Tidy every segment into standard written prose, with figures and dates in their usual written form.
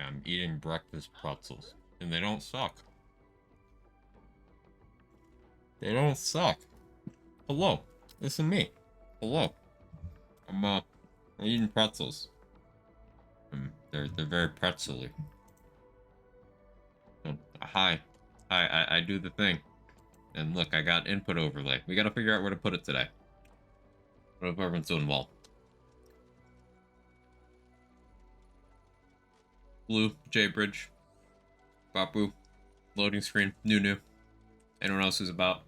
I'm eating breakfast pretzels, and they don't suck. They don't suck. Hello, this is me. Hello. I'm eating pretzels. They're very pretzely. Hi. I do the thing. And look, I got input overlay. We gotta figure out where to put it today. What if everyone's doing well? Blue, J-Bridge, Bapu, loading screen, Nunu. Anyone else who's about?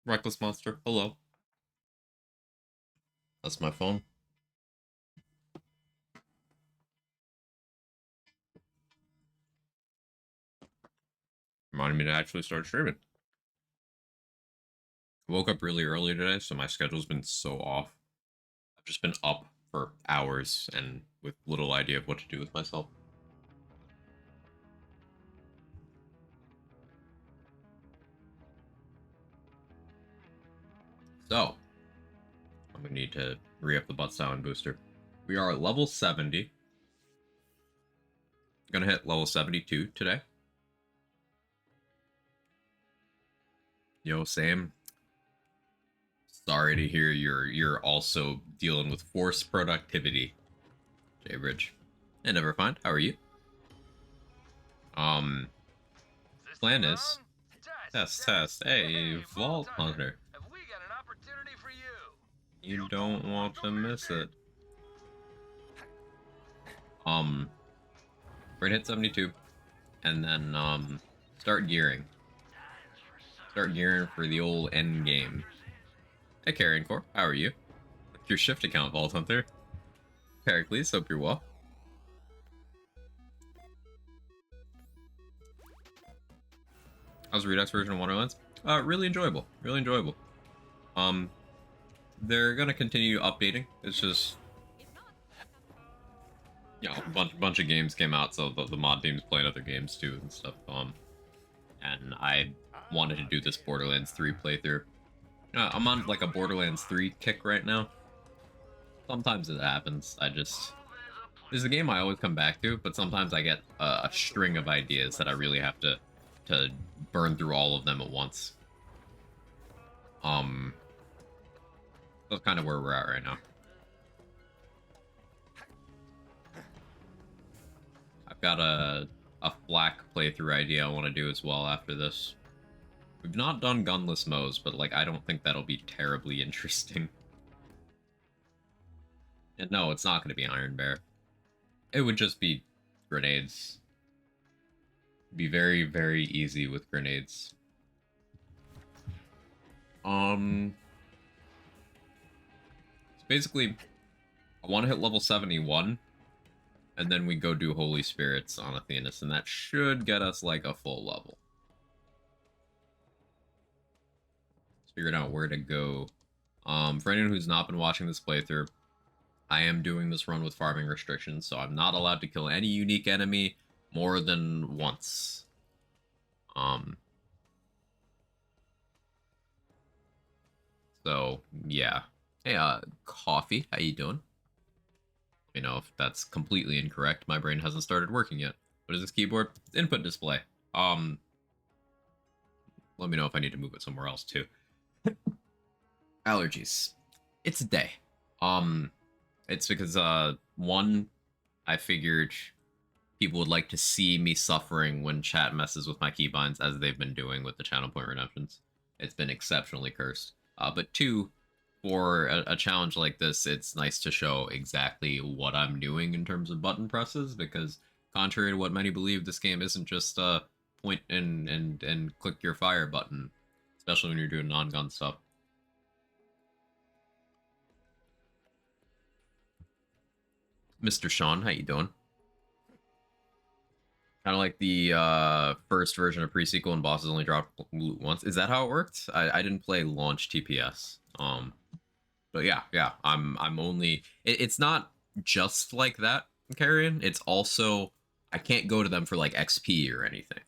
Reckless Monster, hello. That's my phone. Reminded me to actually start streaming. I woke up really early today, so my schedule's been so off. I've just been up for hours and with little idea of what to do with myself. So, I'm gonna need to re-up the butt sound booster. We are at level 70. Gonna hit level 72 today. Yo, Sam. Sorry to hear you're also dealing with forced productivity. J-Bridge. And Neverfind, how are you? Plan is test. Hey, Vault Hunter. Have we got an opportunity for you? You don't want to miss it. We're gonna hit 72, and then start gearing. Start gearing for the old Endgame. Hey, Carrion Core, how are you? Your shift account, Vault Hunter. Pericles, hope you're well. How's the Redux version of Wonderlands? Really enjoyable. Really enjoyable. They're gonna continue updating. It's just, you know, a bunch of games came out, so the mod team's playing other games too and stuff. And I wanted to do this Borderlands 3 playthrough. I'm on like a Borderlands 3 kick right now. Sometimes it happens. This is a game I always come back to, but sometimes I get a string of ideas that I really have to burn through all of them at once. That's kind of where we're at right now. I've got a black playthrough idea I want to do as well after this. We've not done gunless modes, but like I don't think that'll be terribly interesting. And no, it's not going to be Iron Bear. It would just be grenades. Be very, very easy with grenades. So basically, I want to hit level 71, and then we go do Holy Spirits on Athenas, and that should get us like a full level. Let's figure out where to go. For anyone who's not been watching this playthrough, I am doing this run with farming restrictions, so I'm not allowed to kill any unique enemy more than once. So, yeah. Hey, Coffee, how you doing? You know, if that's completely incorrect, my brain hasn't started working yet. What is this keyboard? Input display. Let me know if I need to move it somewhere else, too. Allergies. It's a day. It's because, one, I figured people would like to see me suffering when chat messes with my keybinds, as they've been doing with the channel point redemptions. It's been exceptionally cursed. But two, for a challenge like this, it's nice to show exactly what I'm doing in terms of button presses, because contrary to what many believe, this game isn't just point and click your fire button, especially when you're doing non-gun stuff. Mr. Sean, how you doing? Kind of like the first version of pre-sequel and bosses only drop loot once. Is that how it worked? I didn't play launch TPS. But yeah, I'm only. It's not just like that, Carrion. It's also I can't go to them for like XP or anything.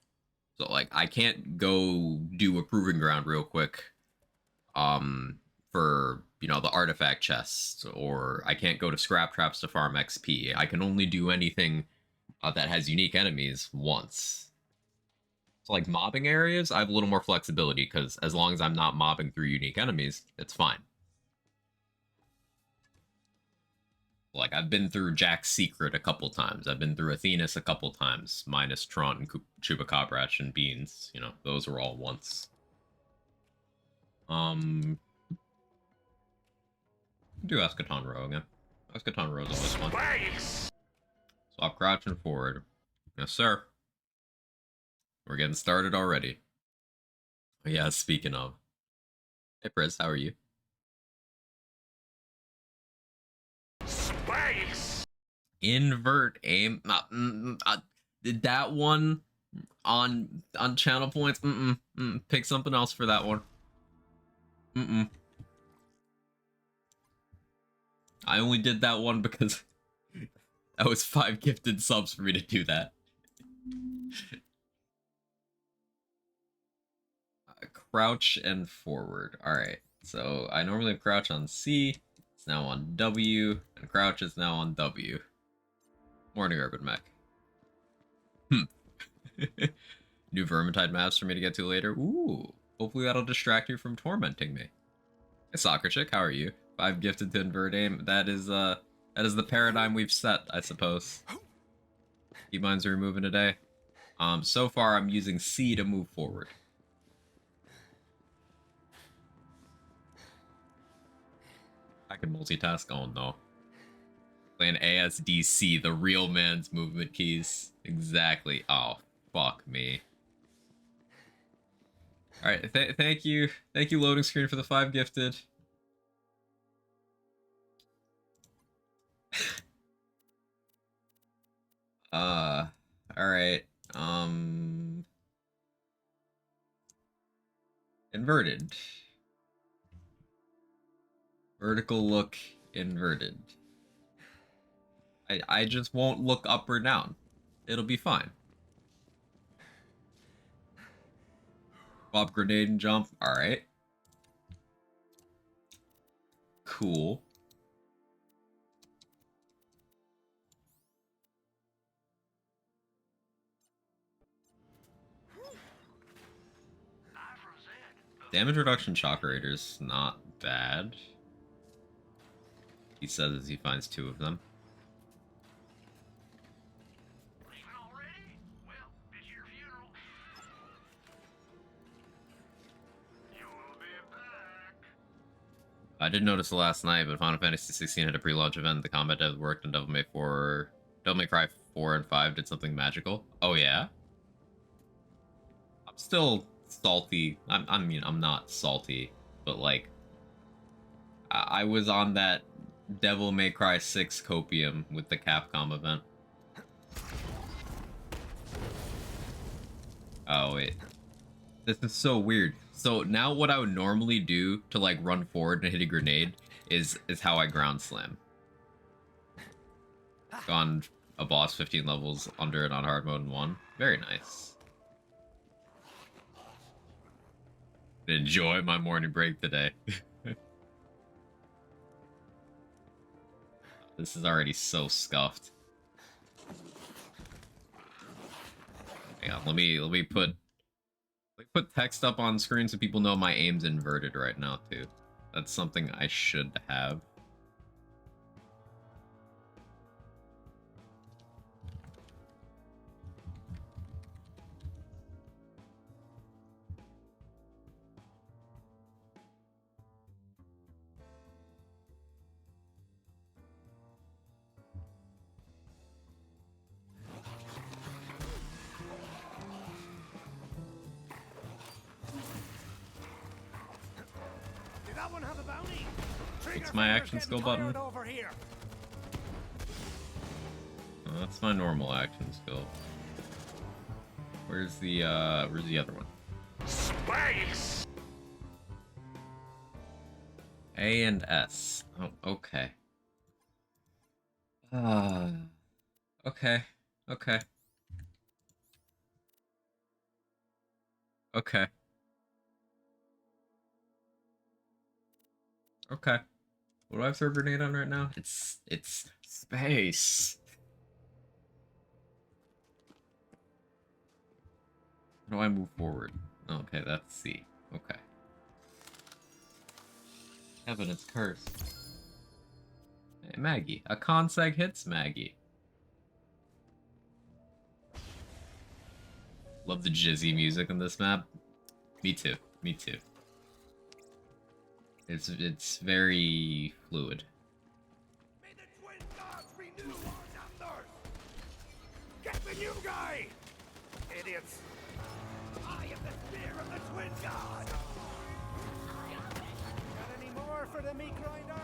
So like I can't go do a proving ground real quick, for the artifact chests, or I can't go to scrap traps to farm XP. I can only do anything that has unique enemies once. So like mobbing areas, I have a little more flexibility because as long as I'm not mobbing through unique enemies, it's fine. Like I've been through Jack's Secret a couple times. I've been through Athenas a couple times, minus Tron and Chupacabra and Beans. Those were all once. Do Eschaton Row again. Eschaton Row is always fun. Stop crouching forward. Yes, sir. We're getting started already. Oh, yeah, speaking of. Hey, Priz, how are you? Space! Invert aim. Did that one on channel points? Pick something else for that one. I only did that one because that was 5 gifted subs for me to do that. Crouch and forward. Alright, so I normally crouch on C. It's now on W, and crouch is now on W. Morning, Urban Mech. New Vermintide maps for me to get to later. Ooh, hopefully that'll distract you from tormenting me. Hey, Soccer Chick, how are you? 5 gifted to invert aim. That is the paradigm we've set, I suppose. Keybinds are moving today. So far I'm using C to move forward. I can multitask. Oh no. Playing ASDC, the real man's movement keys. Exactly. Oh, fuck me. Alright, thank you. Thank you, loading screen, for the 5 gifted. Alright. Inverted. Vertical look inverted. I just won't look up or down. It'll be fine. Pop grenade and jump. Alright. Cool. Damage reduction shock raiders, not bad. He says as he finds 2 of them. I did notice last night, but Final Fantasy 16 had a pre-launch event. The combat dev worked, and Devil May Cry 4 and 5 did something magical. Oh yeah? I'm still salty. I'm not salty, but like, I was on that Devil May Cry 6 copium with the Capcom event. Oh wait, this is so weird. So now what I would normally do to like run forward and hit a grenade is how I ground slam. Gone a boss 15 levels under it on hard mode and won. Very nice. Enjoy my morning break today. This is already so scuffed. Hang on, let me put text up on screen so people know my aim's inverted right now too. That's something I should have. What's my action skill button? Oh, that's my normal action skill. Where's the other one? Space! A and S. Oh, okay. Okay. Okay. Okay. Okay. What do I have throw grenade on right now? It's space. How do I move forward? Okay, that's C. Okay. Heaven, it's cursed. Hey, Maggie. A conseg hits Maggie. Love the jizzy music in this map. Me too. Me too. It's very fluid. May the twin gods renew our numbers! Get the new guy! Idiots! I am the spear of the twin god! Got any more for the meat grinder?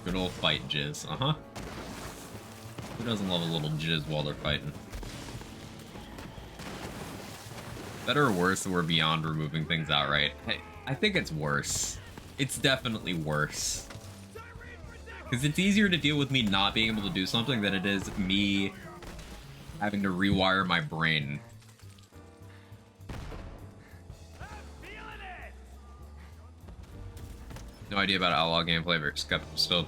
Good old fight jizz. Uh-huh. Who doesn't love a little jizz while they're fighting? Better or worse that we're beyond removing things outright? Hey, I think it's worse. It's definitely worse. Because it's easier to deal with me not being able to do something than it is me having to rewire my brain. No idea about Outlaw gameplay, but skeptical still.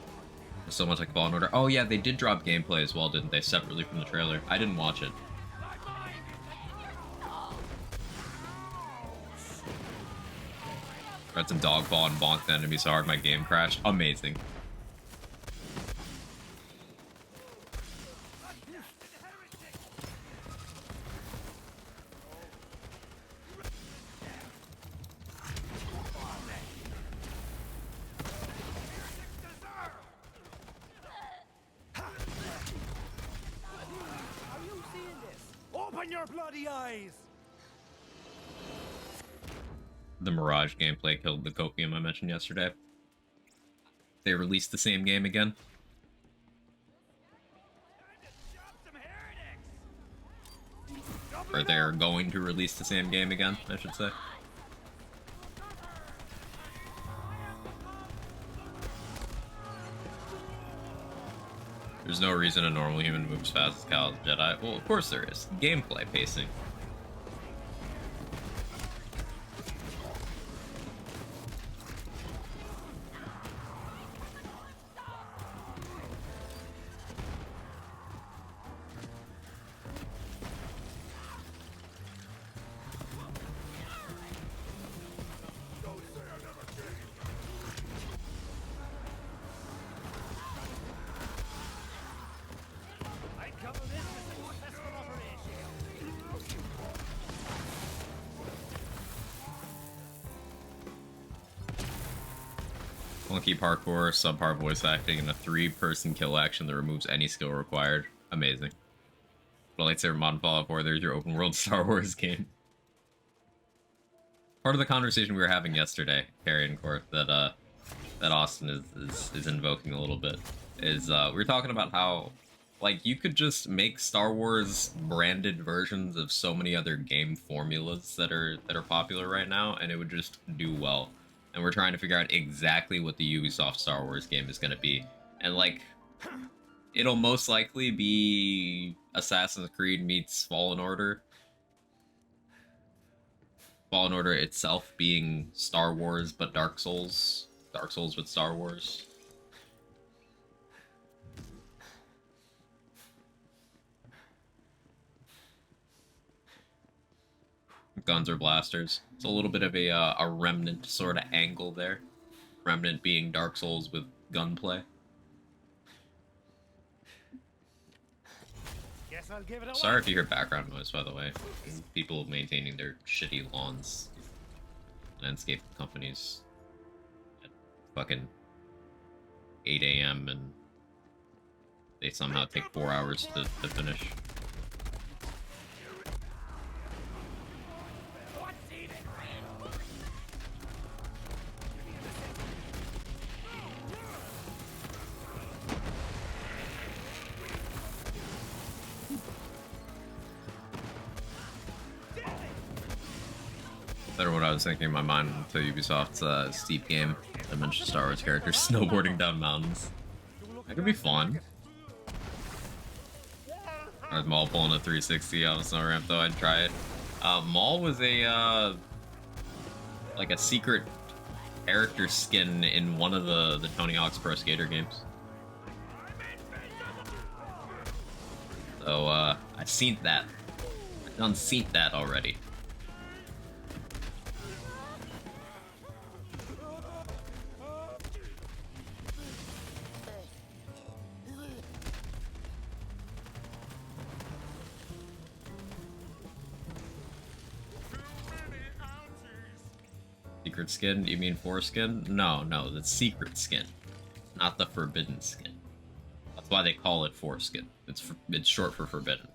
So much like Fallen Order. Oh yeah, they did drop gameplay as well, didn't they? Separately from the trailer. I didn't watch it. Read some dogfall and bonked the enemy so hard my game crashed. Amazing. Open your bloody eyes! The Mirage gameplay killed the copium I mentioned yesterday. They released the same game again. Or they're going to release the same game again, I should say. There's no reason a normal human moves fast as Cal's Jedi. Well, of course there is. Gameplay pacing. Clunky parkour, subpar voice acting, and a 3-person kill action that removes any skill required. Amazing. But lightsaber mod in Fallout 4, there's your open world Star Wars game. Part of the conversation we were having yesterday, Carrie and Court, that Austin is invoking a little bit, is we were talking about how, like, you could just make Star Wars branded versions of so many other game formulas that are popular right now, and it would just do well. And we're trying to figure out exactly what the Ubisoft Star Wars game is going to be. And, like, it'll most likely be Assassin's Creed meets Fallen Order. Fallen Order itself being Star Wars, but Dark Souls. Dark Souls with Star Wars. Guns or blasters. It's a little bit of a Remnant sort of angle there. Remnant being Dark Souls with gunplay. Guess I'll give it a Sorry if you hear background noise, by the way. People maintaining their shitty lawns. Landscape companies at fucking 8 a.m. and they somehow take 4 hours to finish. Better what I was thinking in my mind until Ubisoft's Steep game. I mentioned Star Wars characters snowboarding down mountains. That could be fun. Or Maul pulling a 360 on a snow ramp though, I'd try it. Maul was a like a secret character skin in one of the Tony Hawk's Pro Skater games. So I've seen that. I've done seen that already. Secret skin? You mean foreskin? No, no, the secret skin, not the forbidden skin. That's why they call it foreskin. It's short for forbidden.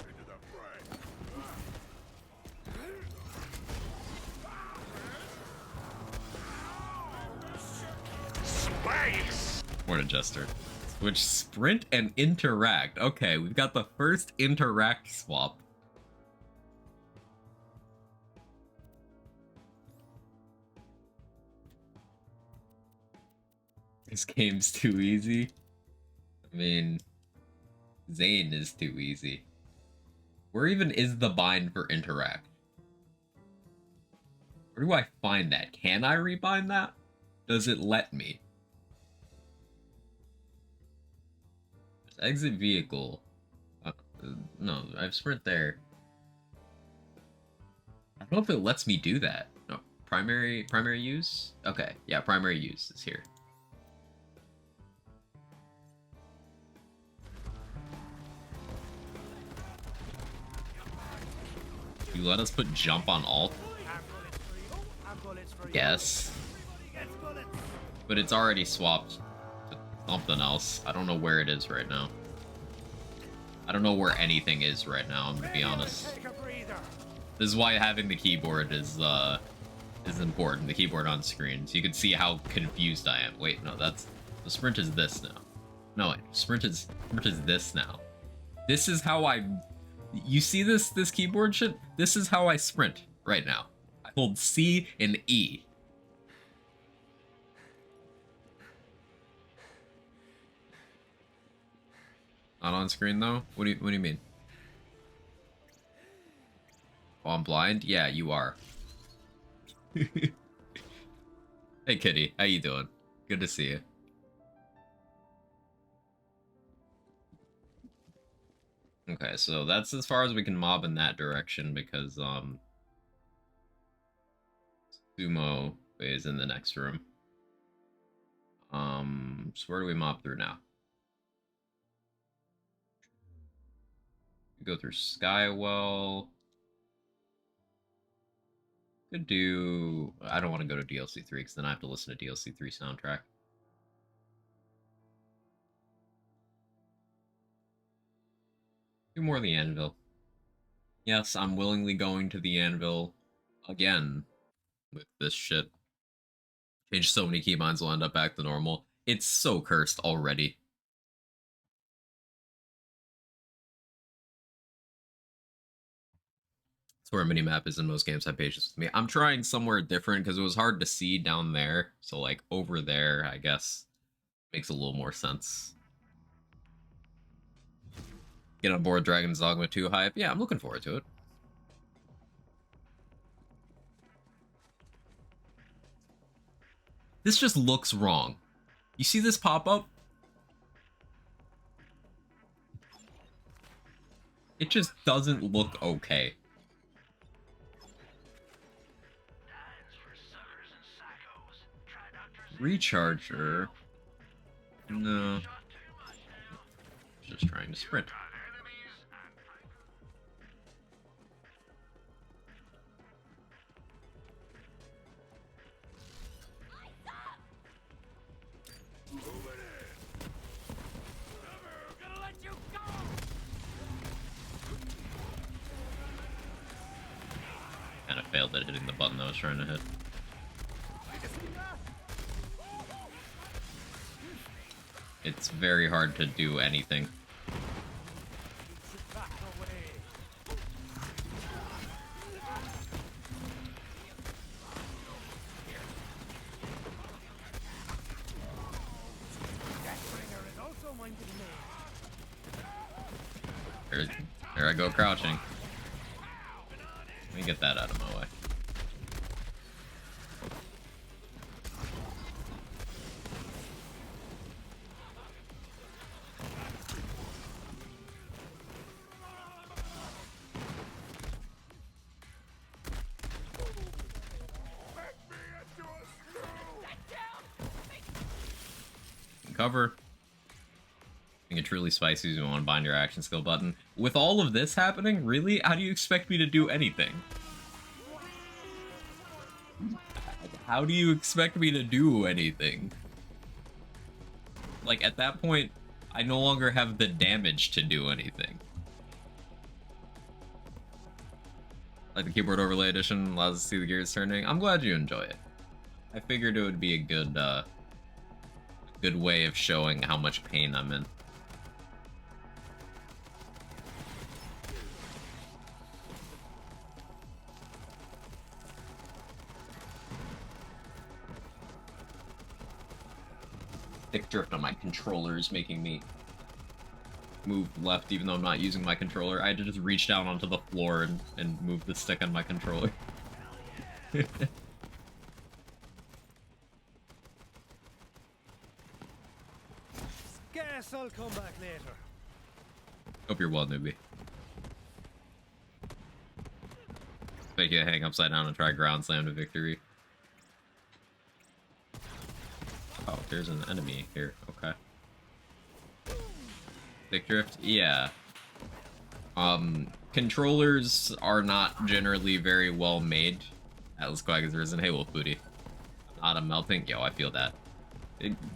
Into the fray. Space! What a jester. Which sprint and interact. Okay, we've got the first interact swap. This game's too easy. I mean, Zane is too easy. Where even is the bind for interact? Where do I find that? Can I rebind that? Does it let me? Exit vehicle. No, I have sprint there. I don't know if it lets me do that. No, primary use? Okay, yeah, primary use is here. You let us put jump on alt? Yes. But it's already swapped to something else. I don't know where it is right now. I don't know where anything is right now, I'm gonna be honest. This is why having the keyboard is important, the keyboard on screen, so you can see how confused I am. Wait, no, that's... The sprint is this now. No, wait, sprint is this now. This is how I... You see this keyboard shit? This is how I sprint right now. I hold C and E. Not on screen though? What do you mean? Oh, I'm blind? Yeah, you are. Hey kitty, how you doing? Good to see you. Okay, so that's as far as we can mob in that direction because Sumo is in the next room. So where do we mob through now? Go through Skywell. Could do... I don't want to go to DLC 3 because then I have to listen to DLC 3 soundtrack. Do more of the Anvil. Yes, I'm willingly going to the Anvil again with this shit. Change so many keybinds will end up back to normal. It's so cursed already. That's where a minimap is in most games. Have patience with me. I'm trying somewhere different because it was hard to see down there. So like over there, I guess, makes a little more sense. Get on board Dragon's Dogma 2 hype. Yeah, I'm looking forward to it. This just looks wrong. You see this pop up? It just doesn't look okay. Recharger. No. Just trying to sprint. Kind of failed at hitting the button I was trying to hit. it's very hard to do anything. Back away. Deathbringer is also minded me. There I go crouching. Let me get that out of my way. Cover. I think it's really spicy. You want to bind your action skill button. With all of this happening, really? How do you expect me to do anything? How do you expect me to do anything? Like, at that point, I no longer have the damage to do anything. Like the keyboard overlay edition allows us to see the gears turning. I'm glad you enjoy it. I figured it would be a good way of showing how much pain I'm in. Stick drift on my controller is making me move left even though I'm not using my controller. I had to just reach down onto the floor and move the stick on my controller. Guess I'll come back later. Hope you're well, newbie. Make you hang upside down and try ground slam to victory. Oh, there's an enemy here. Okay. Stick drift? Yeah. Controllers are not generally very well made. Atlas Quag has risen. Hey, Wolf Booty. Autumn melting? Yo, I feel that.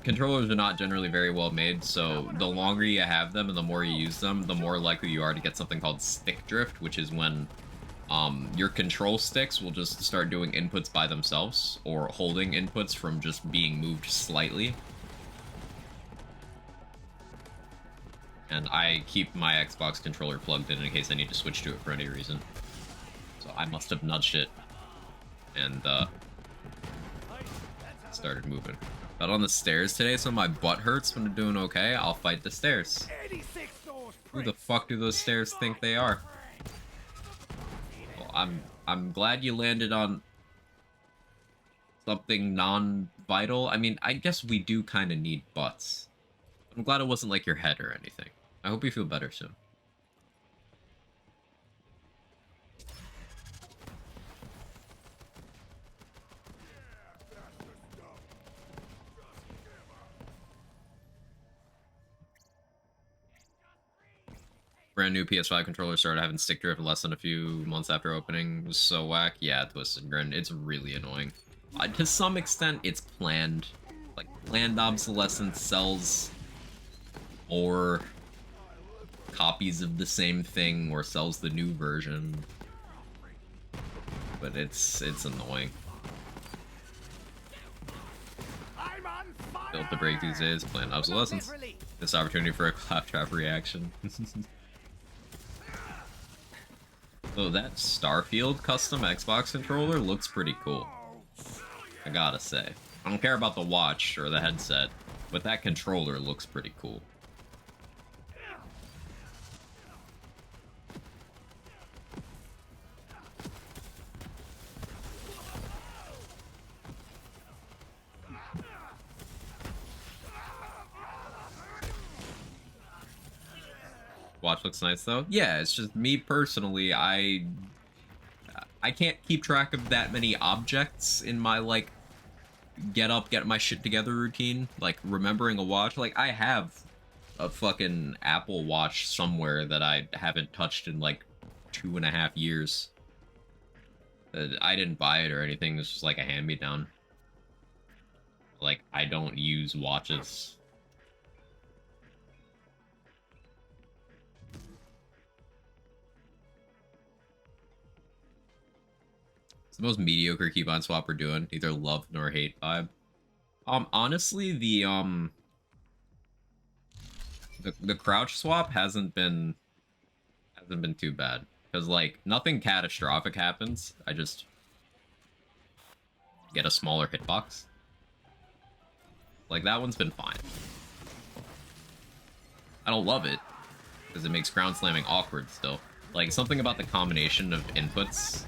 Controllers are not generally very well made, so the longer you have them and the more you use them, the more likely you are to get something called stick drift, which is when your control sticks will just start doing inputs by themselves, or holding inputs from just being moved slightly. And I keep my Xbox controller plugged in case I need to switch to it for any reason. So I must have nudged it and started moving. Got on the stairs today, so my butt hurts when I'm doing okay. I'll fight the stairs. Who the fuck do those stairs think they are? Well, I'm glad you landed on something non-vital. I mean, I guess we do kind of need butts. I'm glad it wasn't like your head or anything. I hope you feel better soon. Brand new PS5 controller started having stick drift less than a few months after opening. It was so whack. Yeah, Twisted Grin. It's really annoying. To some extent, it's planned. Like, planned obsolescence sells more copies of the same thing or sells the new version. But it's annoying. Built to break these days, planned obsolescence. This opportunity for a claptrap reaction. So that Starfield custom Xbox controller looks pretty cool. I gotta say. I don't care about the watch or the headset, but that controller looks pretty cool. Watch looks nice though. Yeah, it's just me personally, I can't keep track of that many objects in my like get up, get my shit together routine. Like remembering a watch. Like I have a fucking Apple Watch somewhere that I haven't touched in like 2.5 years. I didn't buy it or anything. It's just like a hand-me-down. Like I don't use watches. It's the most mediocre keybind swap we're doing. Neither love nor hate vibe. Honestly, the The crouch swap hasn't been too bad because like nothing catastrophic happens. I just get a smaller hitbox. Like that one's been fine. I don't love it because it makes ground slamming awkward still. Like something about the combination of inputs,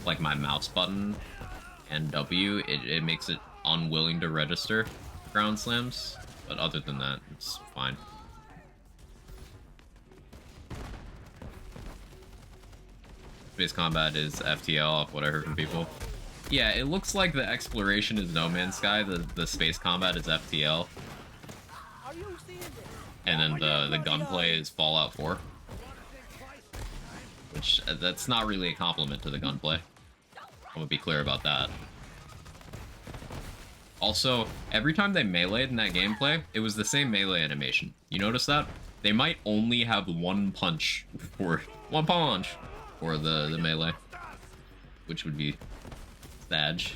like my mouse button and W, it makes it unwilling to register ground slams. But other than that, it's fine. Space combat is FTL off what I heard from people. Yeah, it looks like the exploration is No Man's Sky, the space combat is FTL. And then the gunplay is Fallout 4. Which, that's not really a compliment to the gunplay. I'm gonna be clear about that. Also, every time they meleeed in that gameplay, it was the same melee animation. You notice that? They might only have one punch for the melee. Which would be Thadge.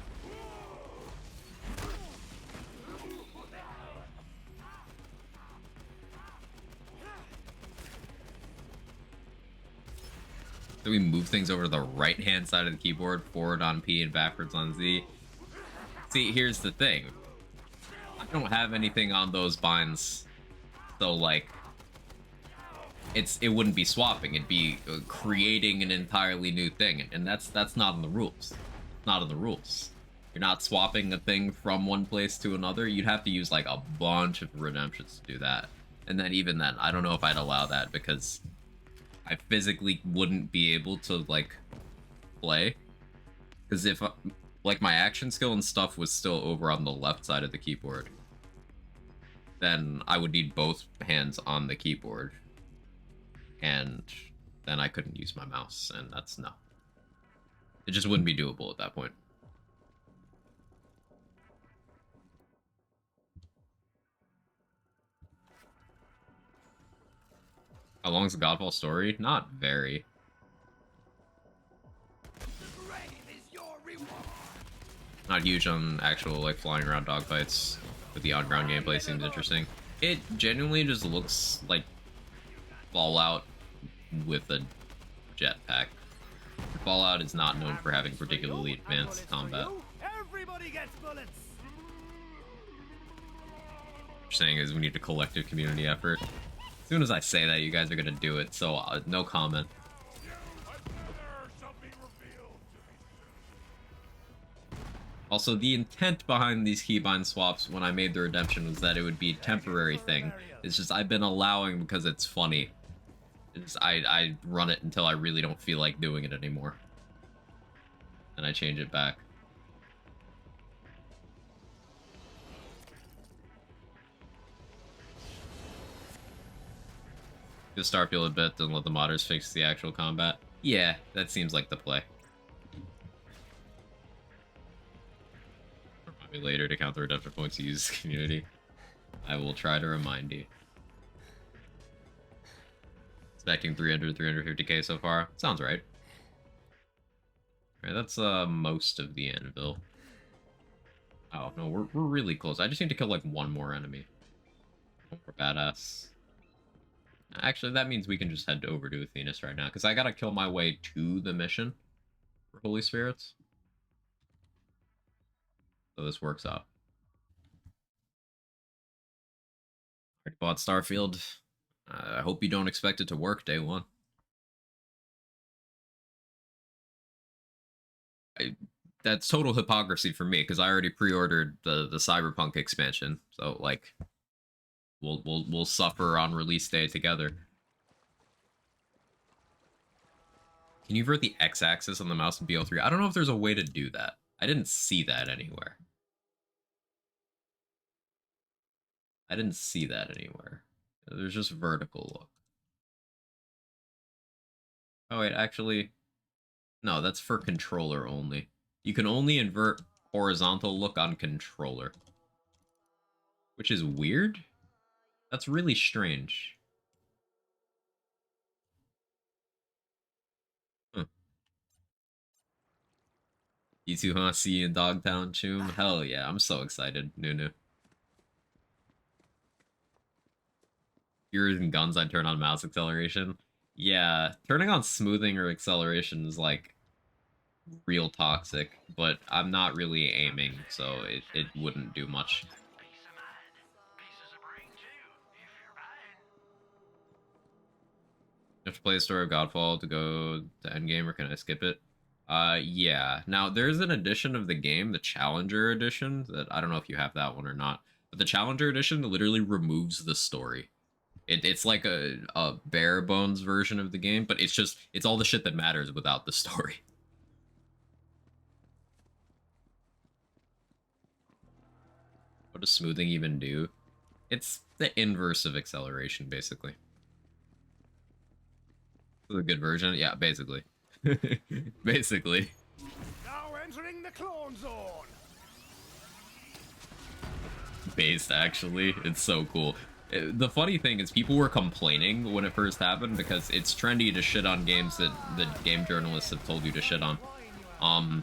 So we move things over to the right-hand side of the keyboard, forward on P and backwards on Z. See, here's the thing. I don't have anything on those binds, so like, it wouldn't be swapping. It'd be creating an entirely new thing, and that's not in the rules. It's not in the rules. You're not swapping a thing from one place to another. You'd have to use like a bunch of redemptions to do that, and then even then, I don't know if I'd allow that because I physically wouldn't be able to like play, because if like my action skill and stuff was still over on the left side of the keyboard, then I would need both hands on the keyboard, and then I couldn't use my mouse, and that's no. It just wouldn't be doable at that point. How long's the Godfall story? Not very. Not huge on actual like flying around dogfights, but the on-ground gameplay seems interesting. It genuinely just looks like Fallout with a jetpack. Fallout is not known for having particularly advanced combat. Everybody gets bullets. What you're saying is we need a collective community effort. As soon as I say that, you guys are gonna do it, so no comment. Also, the intent behind these keybind swaps when I made the redemption was that it would be a temporary thing. It's just I've been allowing because it's funny. I run it until I really don't feel like doing it anymore. And I change it back. Just Starfield a bit, then let the modders fix the actual combat. Yeah, that seems like the play. Remind me later to count the redemption points you use community. I will try to remind you. Expecting 350k so far. Sounds right. Alright, that's most of the anvil. Oh, no, we're really close. I just need to kill like one more enemy. One more badass. Actually, that means we can just head over to Athenas right now, because I gotta kill my way to the mission for Holy Spirits. So this works out. Already bought Starfield. I hope you don't expect it to work day one. That's total hypocrisy for me, because I already pre-ordered the Cyberpunk expansion. So like, we'll suffer on release day together. Can you invert the X-axis on the mouse in BO3? I don't know if there's a way to do that. I didn't see that anywhere. I didn't see that anywhere. There's just vertical look. Oh wait, actually, no, that's for controller only. You can only invert horizontal look on controller. Which is weird. That's really strange. Huh. You two, huh? See you in Dogtown, Choom? Hell yeah, I'm so excited. Nunu. You're using guns, I'd turn on mouse acceleration. Yeah, turning on smoothing or acceleration is like real toxic, but I'm not really aiming, so it wouldn't do much. You have to play the story of Godfall to go to Endgame, or can I skip it? Yeah. Now, there's an edition of the game, the Challenger Edition, that I don't know if you have that one or not, but the Challenger Edition literally removes the story. It's like a bare bones version of the game, but it's all the shit that matters without the story. What does smoothing even do? It's the inverse of acceleration, basically. This is a good version? Yeah, basically. Basically. Now entering the clone zone. Based, actually. It's so cool. The funny thing is people were complaining when it first happened because it's trendy to shit on games that the game journalists have told you to shit on.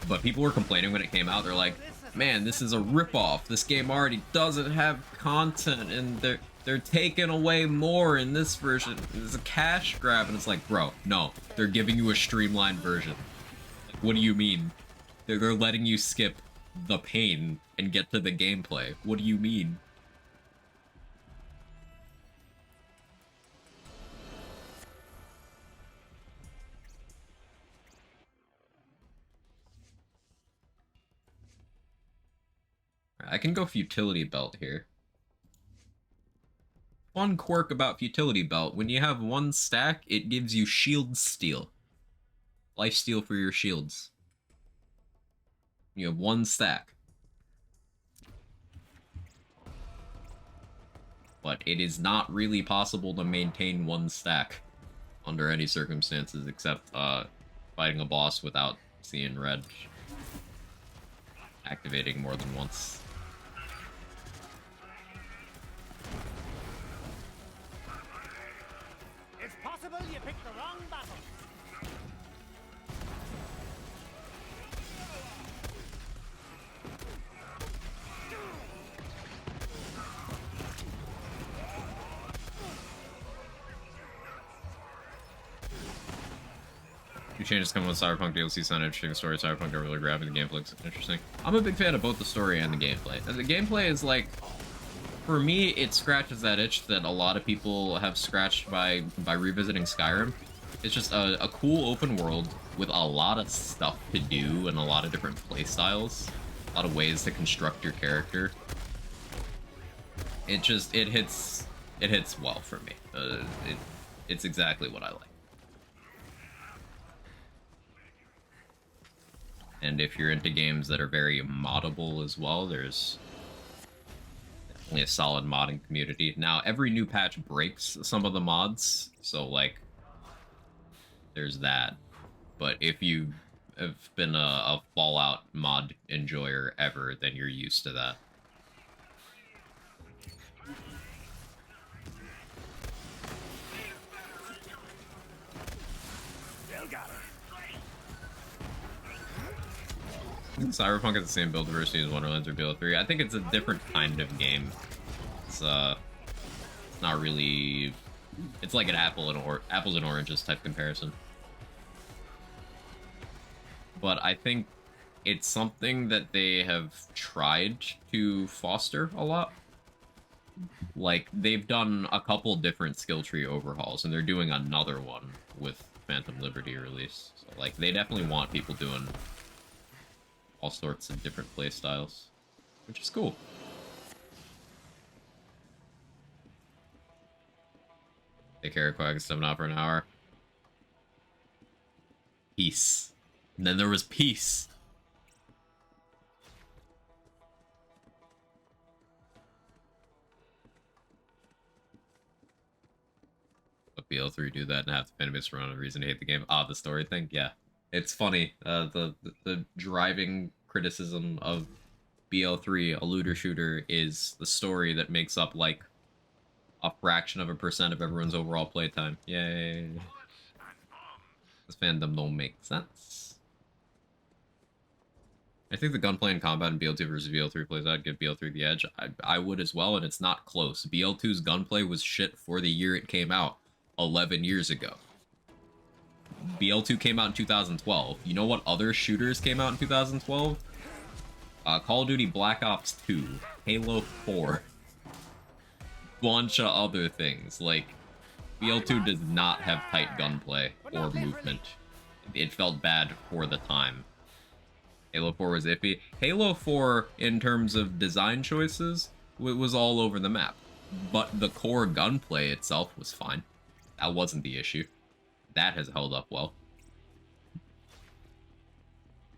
But people were complaining when it came out. They're like, man, this is a ripoff. This game already doesn't have content, and they're taking away more in this version. It's a cash grab, and it's like, bro, no. They're giving you a streamlined version. Like, what do you mean? They're letting you skip the pain and get to the gameplay. What do you mean? I can go futility belt here. Fun quirk about futility belt, when you have one stack, it gives you shield steal. Life steal for your shields. You have one stack. But it is not really possible to maintain one stack under any circumstances except fighting a boss without seeing red. Activating more than once. It's possible you picked the wrong battle. New changes coming with Cyberpunk DLC sound interesting. The story of Cyberpunk are really grabbing. The gameplay looks interesting. I'm a big fan of both the story and the gameplay. And the gameplay is like, for me, it scratches that itch that a lot of people have scratched by revisiting Skyrim. It's just a cool open world with a lot of stuff to do and a lot of different play styles, a lot of ways to construct your character. It hits well for me. It's exactly what I like. And if you're into games that are very moddable as well, there's definitely a solid modding community. Now, every new patch breaks some of the mods, so, like, there's that. But if you have been a Fallout mod enjoyer ever, then you're used to that. Still got it. Cyberpunk has the same build diversity as Wonderlands or BO3. I think it's a different kind of game. It's not really. It's like an apples and oranges type comparison. But I think it's something that they have tried to foster a lot. Like, they've done a couple different skill tree overhauls, and they're doing another one with Phantom Liberty release. So, like, they definitely want people doing all sorts of different play styles, which is cool. Take care of Quack and 7 out for an hour. Peace. And then there was peace. But BL3 do that and have the fan base run a reason to hate the game. Ah, the story thing? Yeah. It's funny. The driving criticism of BL3, a looter shooter, is the story that makes up like a fraction of a percent of everyone's overall playtime. Yay. This fandom don't make sense. I think the gunplay and combat in BL2 versus BL3 plays out. Give BL3 the edge. I would as well, and it's not close. BL2's gunplay was shit for the year it came out, 11 years ago. BL2 came out in 2012. You know what other shooters came out in 2012? Call of Duty Black Ops 2, Halo 4, bunch of other things. Like, BL2 does not have tight gunplay or movement. It felt bad for the time. Halo 4 was iffy. Halo 4, in terms of design choices, was all over the map. But the core gunplay itself was fine. That wasn't the issue. That has held up well.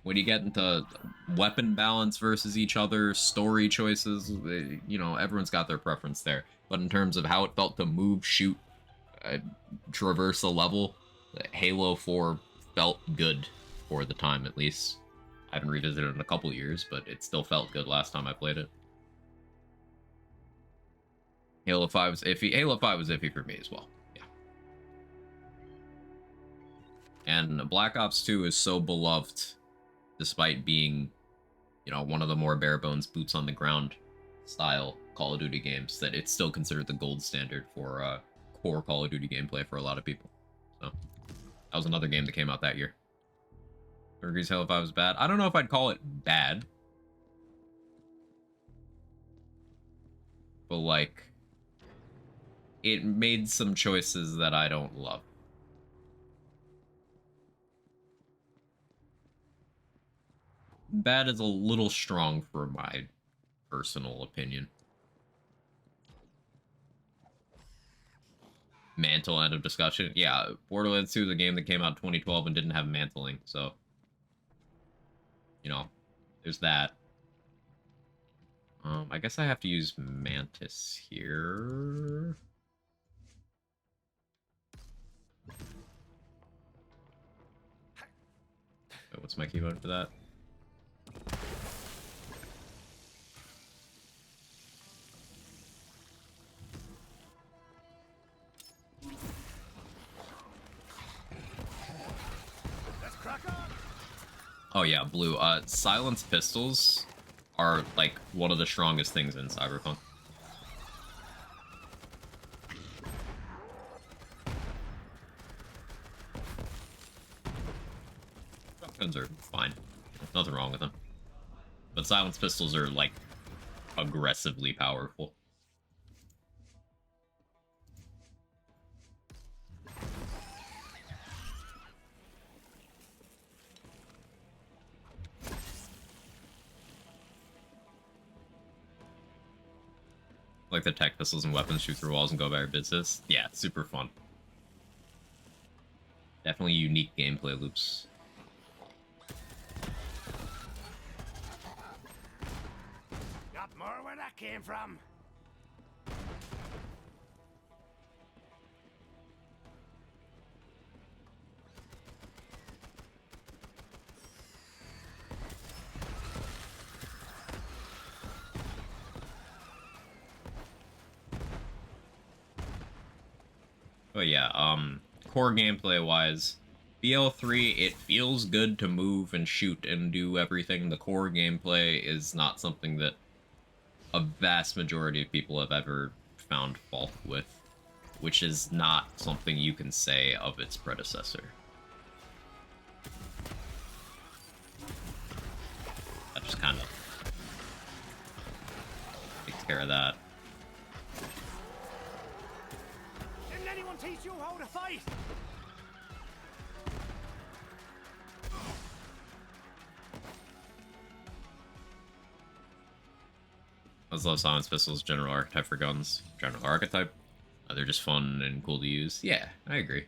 When you get into weapon balance versus each other, story choices, you know, everyone's got their preference there. But in terms of how it felt to move, shoot, traverse a level, Halo 4 felt good for the time, at least. I haven't revisited it in a couple years, but it still felt good last time I played it. Halo 5 was iffy. Halo 5 was iffy for me as well. Yeah. And Black Ops 2 is so beloved, despite being, you know, one of the more bare bones boots on the ground style Call of Duty games, that it's still considered the gold standard for core Call of Duty gameplay for a lot of people. So that was another game that came out that year. Agrees Halo 5 was bad. I don't know if I'd call it bad. But, like, it made some choices that I don't love. Bad is a little strong for my personal opinion. Mantle, end of discussion. Yeah, Borderlands 2 is a game that came out in 2012 and didn't have mantling, so... You know, there's that. I guess I have to use Mantis here. Oh, what's my keyword for that? Let's crack on. Oh yeah, blue. Silenced pistols are, like, one of the strongest things in Cyberpunk. Shotguns are fine. Nothing wrong with them. But silenced pistols are, like, aggressively powerful. Like the tech pistols and weapons shoot through walls and go about your business. Yeah, super fun. Definitely unique gameplay loops. Got more where that came from. But yeah, core gameplay wise, BL3, it feels good to move and shoot and do everything. The core gameplay is not something that a vast majority of people have ever found fault with, which is not something you can say of its predecessor. That just kind of takes care of that. Didn't anyone teach you how to fight? I just love Silence Pistols, general archetype for guns. General archetype? They're just fun and cool to use. Yeah, I agree.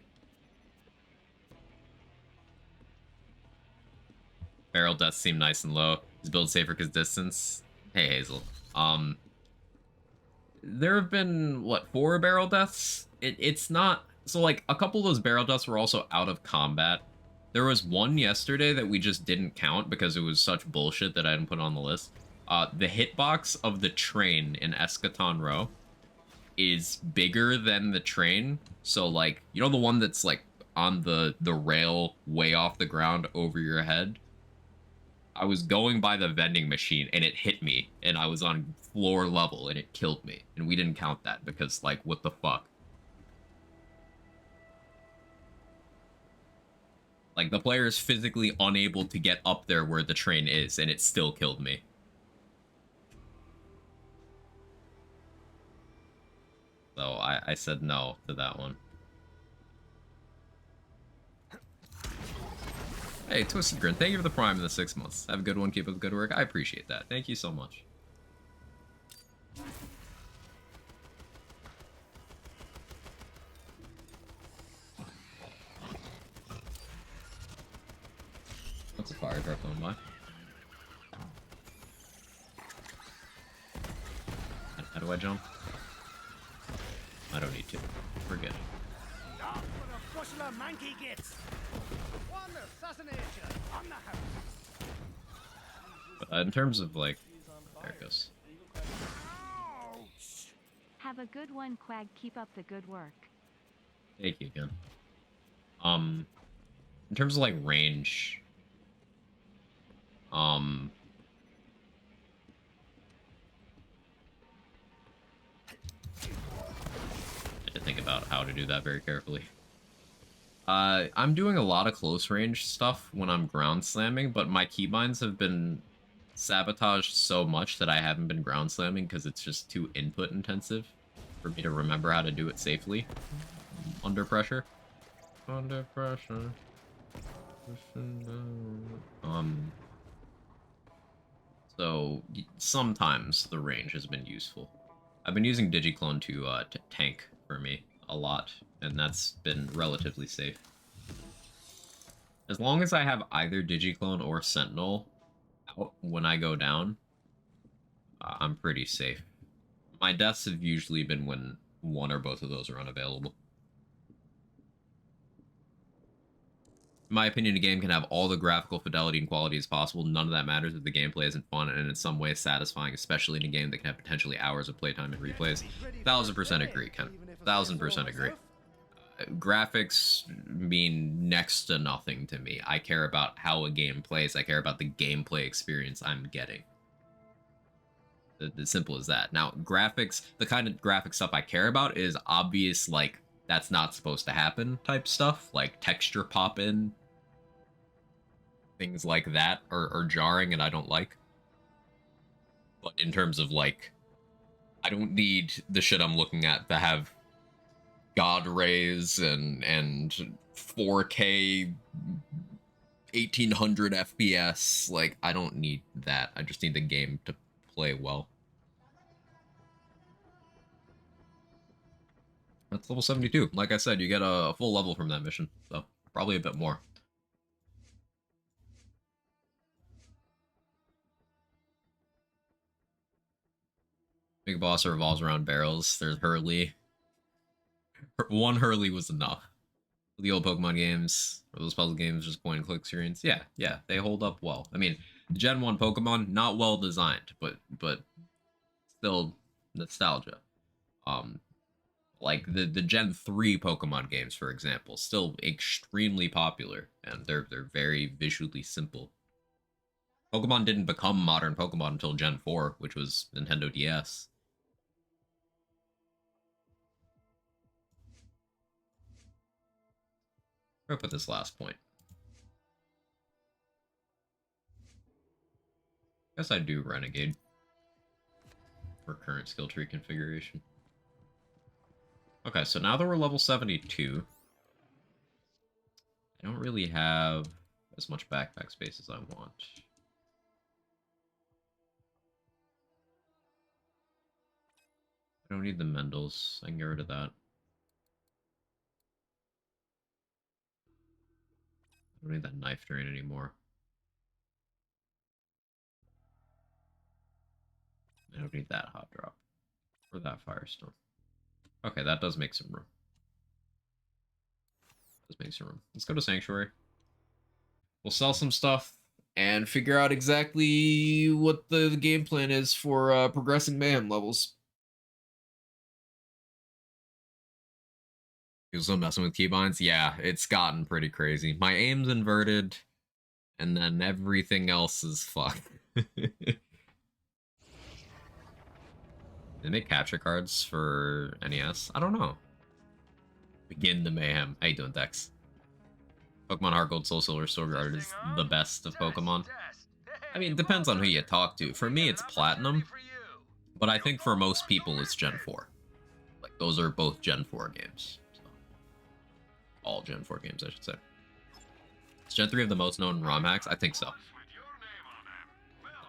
Barrel deaths seem nice and low. Is build safer because distance? Hey, Hazel. There have been, what, 4 barrel deaths? It's not... So, like, a couple of those barrel deaths were also out of combat. There was one yesterday that we just didn't count because it was such bullshit that I didn't put it on the list. The hitbox of the train in Eschaton Row is bigger than the train. So, like, you know the one that's, like, on the rail way off the ground over your head? I was going by the vending machine and it hit me and I was on floor level and it killed me. And we didn't count that because, like, what the fuck? Like, the player is physically unable to get up there where the train is and it still killed me. So I said no to that one. Hey, Twisted Grin, thank you for the Prime in the 6 months. Have a good one, keep up the good work. I appreciate that. Thank you so much. What's a fire truck going by? How do I jump? I don't need to. Forget it. Not what a bushel of monkey gets. One assassination on the house. But, in terms of, like, there it goes. Ouch! Have a good one, Quag. Keep up the good work. Thank you again. In terms of, like, range, I had to think about how to do that very carefully. I'm doing a lot of close range stuff when I'm ground slamming, but my keybinds have been sabotaged so much that I haven't been ground slamming because it's just too input intensive for me to remember how to do it safely under pressure. Under pressure. So sometimes the range has been useful. I've been using Digiclone to tank for me a lot, and that's been relatively safe. As long as I have either Digiclone or Sentinel out when I go down, I'm pretty safe. My deaths have usually been when one or both of those are unavailable. In my opinion, a game can have all the graphical fidelity and quality as possible. None of that matters if the gameplay isn't fun and in some way satisfying, especially in a game that can have potentially hours of playtime and replays. 1000% agree, Ken. 1000% agree. Graphics mean next to nothing to me. I care about how a game plays. I care about the gameplay experience I'm getting. As simple as that. Now, graphics, the kind of graphic stuff I care about is obvious, like, that's not supposed to happen type stuff, like texture pop in. Things like that are jarring and I don't like. But in terms of, like, I don't need the shit I'm looking at to have God rays and 4K 1800 FPS. Like, I don't need that. I just need the game to play well. That's level 72. Like I said, you get a full level from that mission, so probably a bit more. Big boss revolves around barrels. There's Hurley. One Hurley was enough. The old Pokemon games, or those puzzle games, just point and click screens. Yeah, they hold up well. I mean, the Gen 1 Pokemon, not well designed, but still nostalgia. Like the Gen 3 Pokemon games, for example, still extremely popular, and they're very visually simple. Pokemon didn't become modern Pokemon until Gen 4, which was Nintendo DS. Where put this last point? Guess I do Renegade for current skill tree configuration. Okay, so now that we're level 72, I don't really have as much backpack space as I want. I don't need the Mendels. I can get rid of that. I don't need that knife drain anymore. I don't need that hot drop. Or that Firestone. Okay, that does make some room. Does make some room. Let's go to Sanctuary. We'll sell some stuff and figure out exactly what the game plan is for progressing mayhem levels. You're still messing with keybinds? Yeah, it's gotten pretty crazy. My aim's inverted. And then everything else is fucked. They make capture cards for NES? I don't know. Begin the mayhem. How you doing, Dex? Pokemon Heart Gold, Soul Silver, Sword Guard is the best of Pokemon. I mean, it depends on who you talk to. For me, it's Platinum, but I think for most people, it's Gen 4. Like, those are both Gen 4 games. So, all Gen 4 games, I should say. Is Gen 3 have the most known ROM hacks? I think so.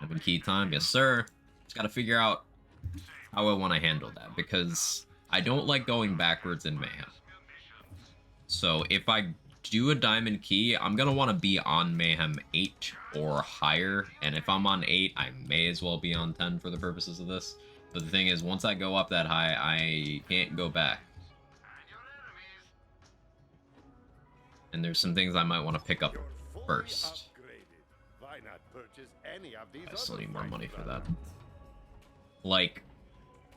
Having key time? Yes, sir. Just gotta figure out how I want to handle that, because I don't like going backwards in Mayhem. So if I do a Diamond Key, I'm going to want to be on Mayhem 8 or higher, and if I'm on 8, I may as well be on 10 for the purposes of this. But the thing is, once I go up that high, I can't go back. And there's some things I might want to pick up first. I still need more money for that. Like,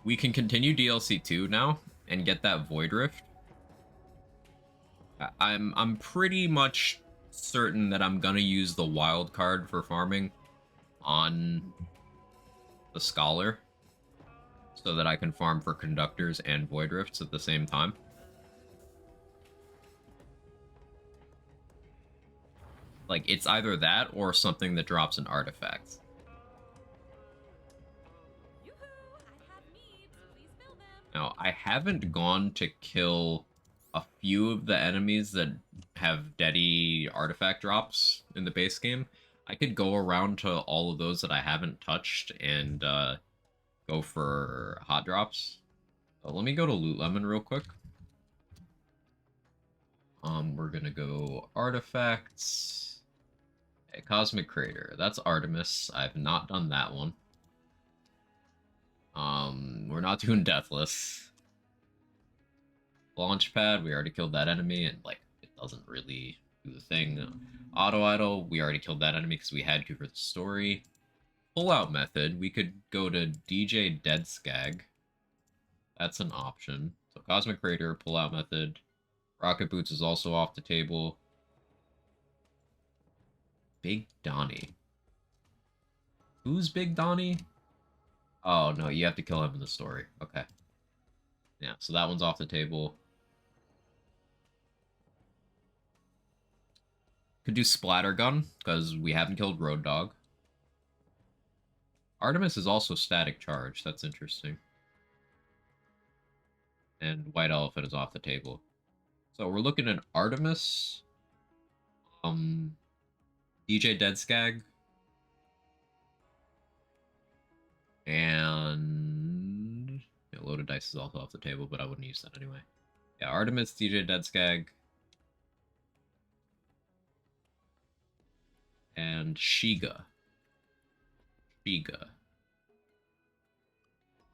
we can continue DLC 2 now and get that Void Rift. I'm pretty much certain that I'm gonna use the wild card for farming on the Scholar so that I can farm for Conductors and Void Rifts at the same time. Like, it's either that or something that drops an artifact. Now, I haven't gone to kill a few of the enemies that have deady artifact drops in the base game. I could go around to all of those that I haven't touched and go for hot drops. So let me go to Loot Lemon real quick. We're gonna go artifacts. Okay, Cosmic Crater. That's Artemis. I've not done that one. We're not doing Deathless. Launchpad, we already killed that enemy, and, like, it doesn't really do the thing. Auto Idol, we already killed that enemy because we had to for the story. Pull-out method, we could go to DJ Dead Skag. That's an option. So Cosmic Crater, pull-out method. Rocket Boots is also off the table. Big Donnie. Who's Big Donnie? Oh, no, you have to kill him in the story. Okay. Yeah, so that one's off the table. Could do Splattergun, because we haven't killed Road Dog. Artemis is also static charge. That's interesting. And White Elephant is off the table. So we're looking at Artemis, DJ Dead Skag, and yeah, Loaded Dice is also off the table, but I wouldn't use that anyway. Yeah, Artemis, DJ Dead Skag, and Shiga.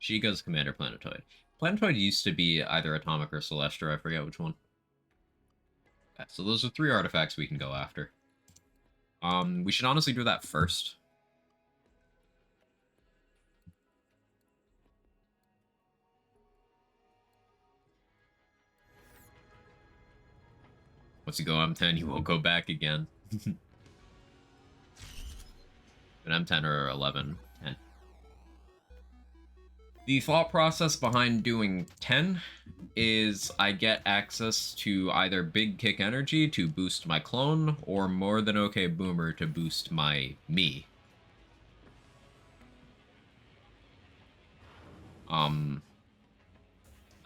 Shiga's Commander Planetoid. Planetoid used to be either Atomic or Celestra, I forget which one. Okay, so those are 3 artifacts we can go after. We should honestly do that first. Once you go M10, you won't go back again. An M10 or 11. 10. The thought process behind doing 10 is I get access to either Big Kick Energy to boost my clone, or More Than Okay Boomer to boost my me.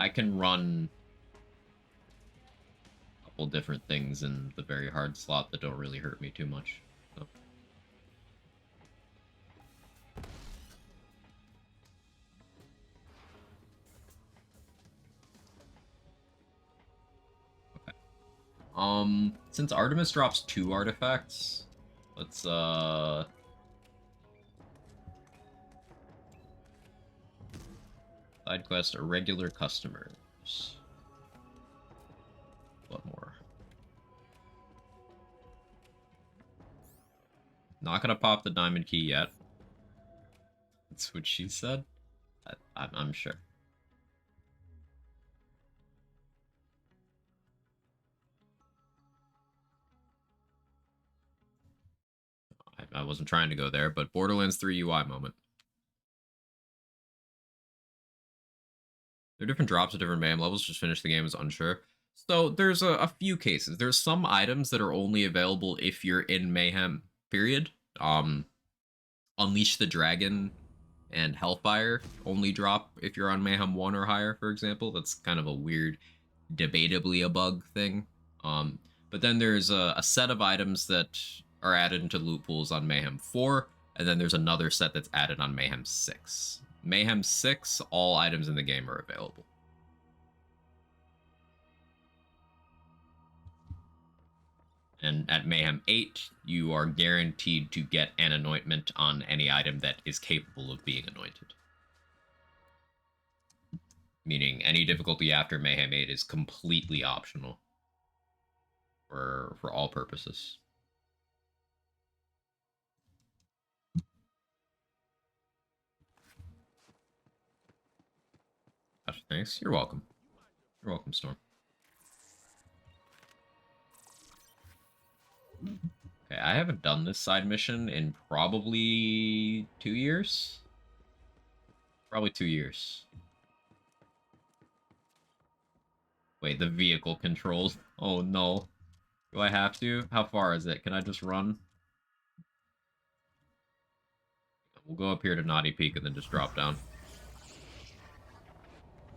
I can run a couple different things in the very hard slot that don't really hurt me too much. So. Since Artemis drops 2 artifacts, let's, side quest, Irregular Customers. What more? Not gonna pop the diamond key yet. That's what she said? I'm sure. wasn't trying to go there, but Borderlands 3 UI moment. There are different drops at different mayhem levels. Just finish the game is unsure. So there's a few cases. There's some items that are only available if you're in mayhem. Period. Unleash the Dragon and Hellfire only drop if you're on mayhem 1 or higher, for example. That's kind of a weird, debatably a bug thing. But then there's a set of items that are added into loot pools on mayhem 4, and then there's another set that's added on mayhem 6. Mayhem 6, all items in the game are available. And at Mayhem 8, you are guaranteed to get an anointment on any item that is capable of being anointed. Meaning any difficulty after Mayhem 8 is completely optional for all purposes. Gosh, thanks. You're welcome. You're welcome, Storm. Okay, I haven't done this side mission in probably 2 years. Probably 2 years. Wait, the vehicle controls. Oh no. Do I have to? How far is it? Can I just run? We'll go up here to Naughty Peak and then just drop down.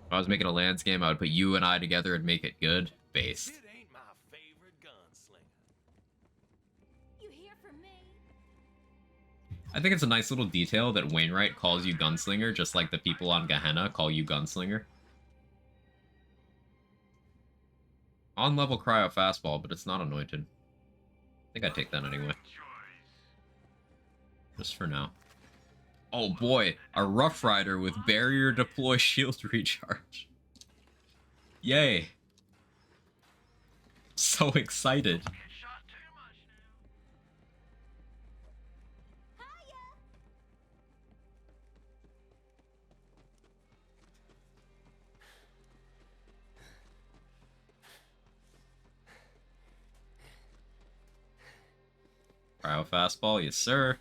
If I was making a lands game, I would put you and I together and make it good. Based. It ain't my favorite gunslinger. You here for me? I think it's a nice little detail that Wainwright calls you Gunslinger, just like the people on Gehenna call you Gunslinger. On level cryo fastball, but it's not anointed. I think I'd take that anyway. Just for now. Oh boy, a Rough Rider with barrier deploy shield recharge. Yay. So excited. Cryo fastball, yes sir.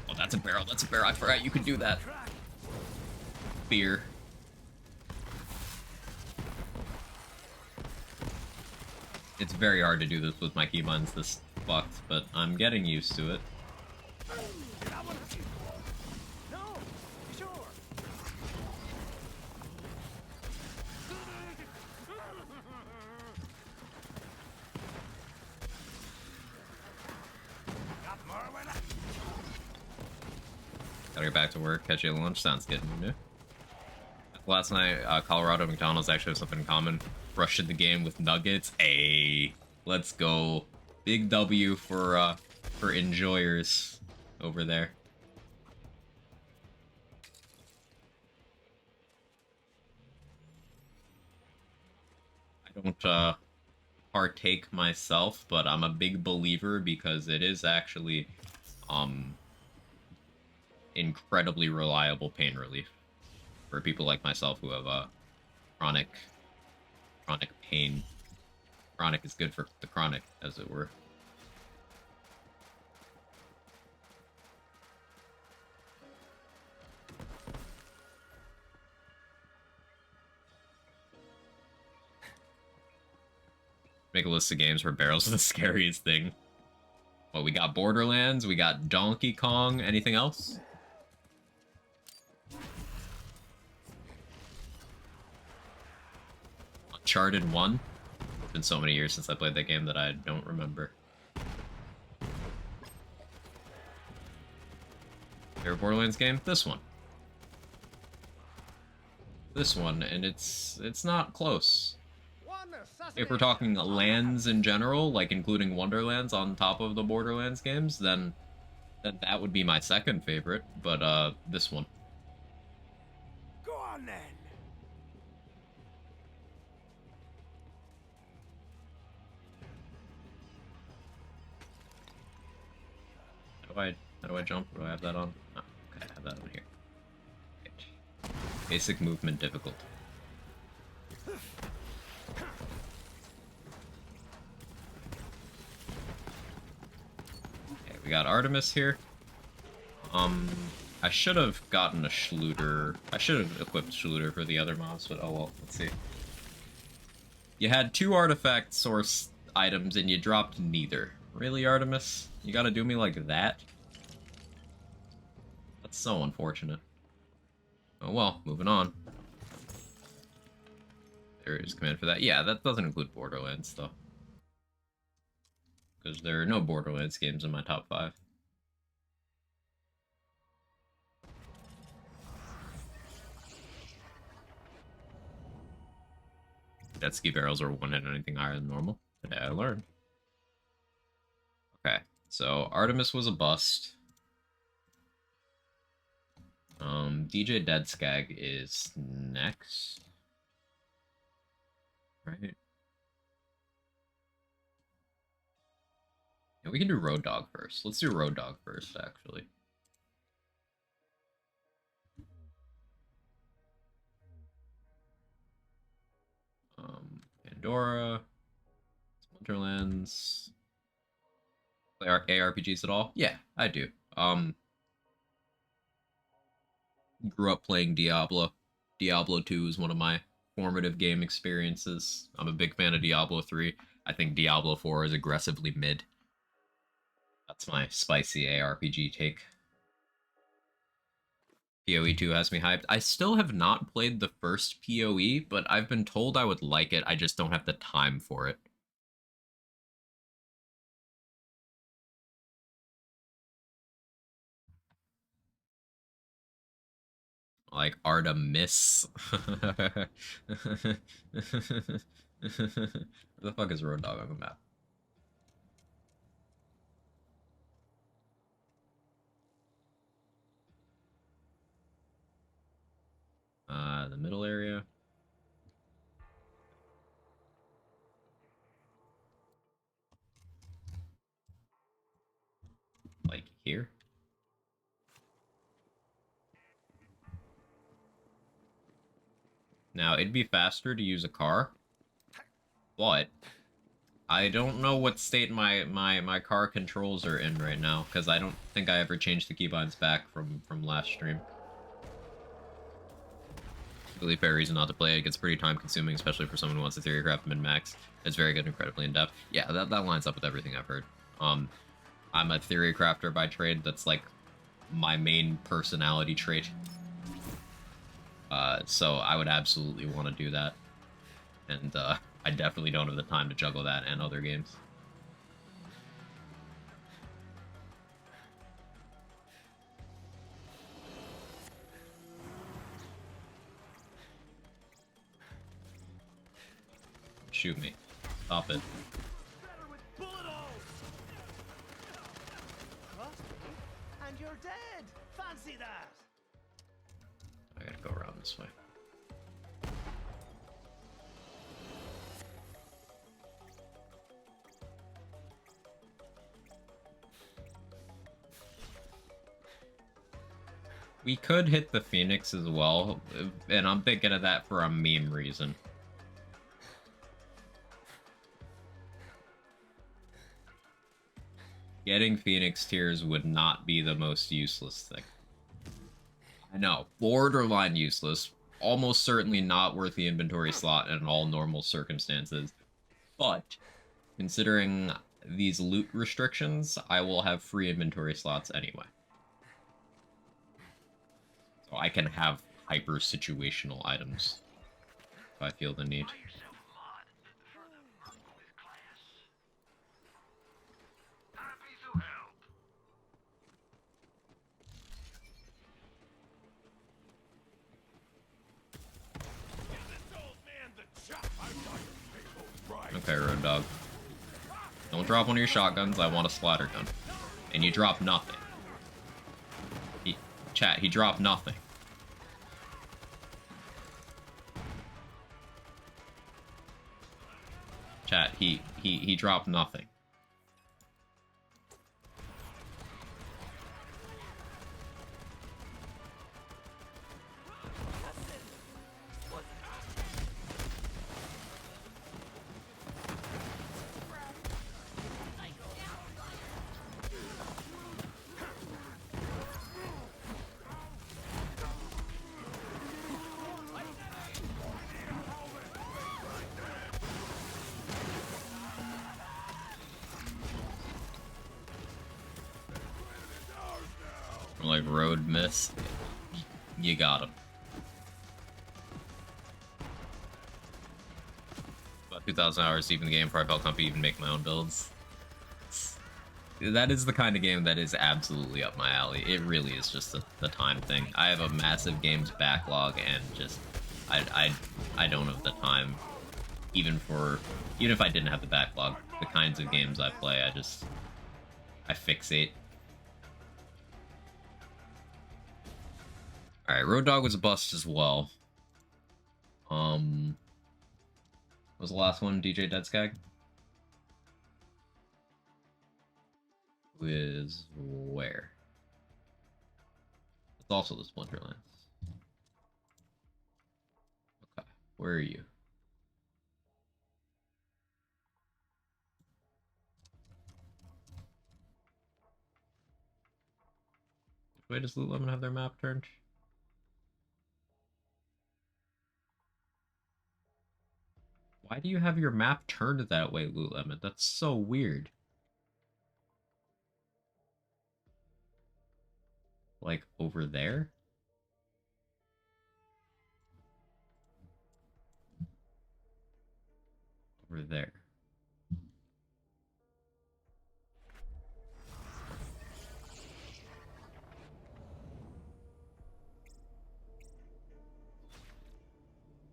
Oh, that's a barrel, that's a barrel. I forgot you could do that. Beer. It's very hard to do this with my keybinds this fucked, but I'm getting used to it. No, sure. Got more when Gotta get back to work, catch you at lunch. Sounds good. You know? Last night, Colorado McDonald's actually have something in common. Rushed the game with nuggets. Hey, let's go. Big W for enjoyers over there. I don't partake myself, but I'm a big believer because it is actually incredibly reliable pain relief for people like myself who have chronic pain. Chronic is good for the chronic, as it were. Make a list of games where barrels are the scariest thing. Well, we got Borderlands, we got Donkey Kong, anything else? Uncharted 1? It's been so many years since I played that game that I don't remember. Favorite Borderlands game? This one. This one, and it's not close. If we're talking lands in general, like including Wonderlands on top of the Borderlands games, then that would be my second favorite, but this one. go on then. How do I jump? Do I have that on? Oh, okay, I have that on here. Right. Basic movement difficulty. Okay, we got Artemis here. I should have gotten a Schluter. I should have equipped Schluter for the other mobs, but oh well, let's see. You had 2 artifact source items and you dropped neither. Really, Artemis? You gotta do me like that? That's so unfortunate. Oh well, moving on. There is command for that. Yeah, that doesn't include Borderlands, though. Because there are no Borderlands games in my top 5. Jet ski barrels are 1 hit anything higher than normal. Today I learned. Okay, so Artemis was a bust. DJ Dead Skag is next. Right? Yeah, we can do Road Dog first. Let's do Road Dog first, actually. Pandora, Splinterlands. Play ARPGs at all? Yeah, I do. Grew up playing Diablo. Diablo 2 is one of my formative game experiences. I'm a big fan of Diablo 3. I think Diablo 4 is aggressively mid. That's my spicy ARPG take. PoE 2 has me hyped. I still have not played the first PoE, but I've been told I would like it. I just don't have the time for it. Like Artemis. Where the fuck is Road Dog on the map? The middle area. Like here? Now, it'd be faster to use a car, but I don't know what state my car controls are in right now, because I don't think I ever changed the keybinds back from last stream. Really fair reason not to play it. It gets pretty time consuming, especially for someone who wants a theorycraft min-max. It's very good, incredibly in-depth. Yeah, that lines up with everything I've heard. I'm a theory crafter by trade. That's like my main personality trait. So I would absolutely want to do that. And I definitely don't have the time to juggle that and other games. Shoot me. Stop it. Better with bullet holes. Crossbow, and you're dead. Fancy that. I gotta go around this way. We could hit the Phoenix as well, and I'm thinking of that for a meme reason. Getting Phoenix tiers would not be the most useless thing. I know, borderline useless, almost certainly not worth the inventory slot in all normal circumstances, but considering these loot restrictions, I will have free inventory slots anyway. So I can have hyper-situational items if I feel the need. Okay, Road Dog. Don't drop one of your shotguns, I want a splatter gun. And you drop nothing. Chat, he dropped nothing. Chat, he dropped nothing. If road miss, you got him. About 2,000 hours deep in the game before I felt comfy even make my own builds. That is the kind of game that is absolutely up my alley. It really is just the time thing. I have a massive games backlog, and just I don't have the time, even if I didn't have the backlog. The kinds of games I play, I fixate. All right, Road Dogg was a bust as well. What was the last one? DJ Deadskag? Who is where? It's also the Splinterlands. Okay, where are you? Which way does Lululemon have their map turned? Why do you have your map turned that way, Lululemon? That's so weird. Like, over there? Over there.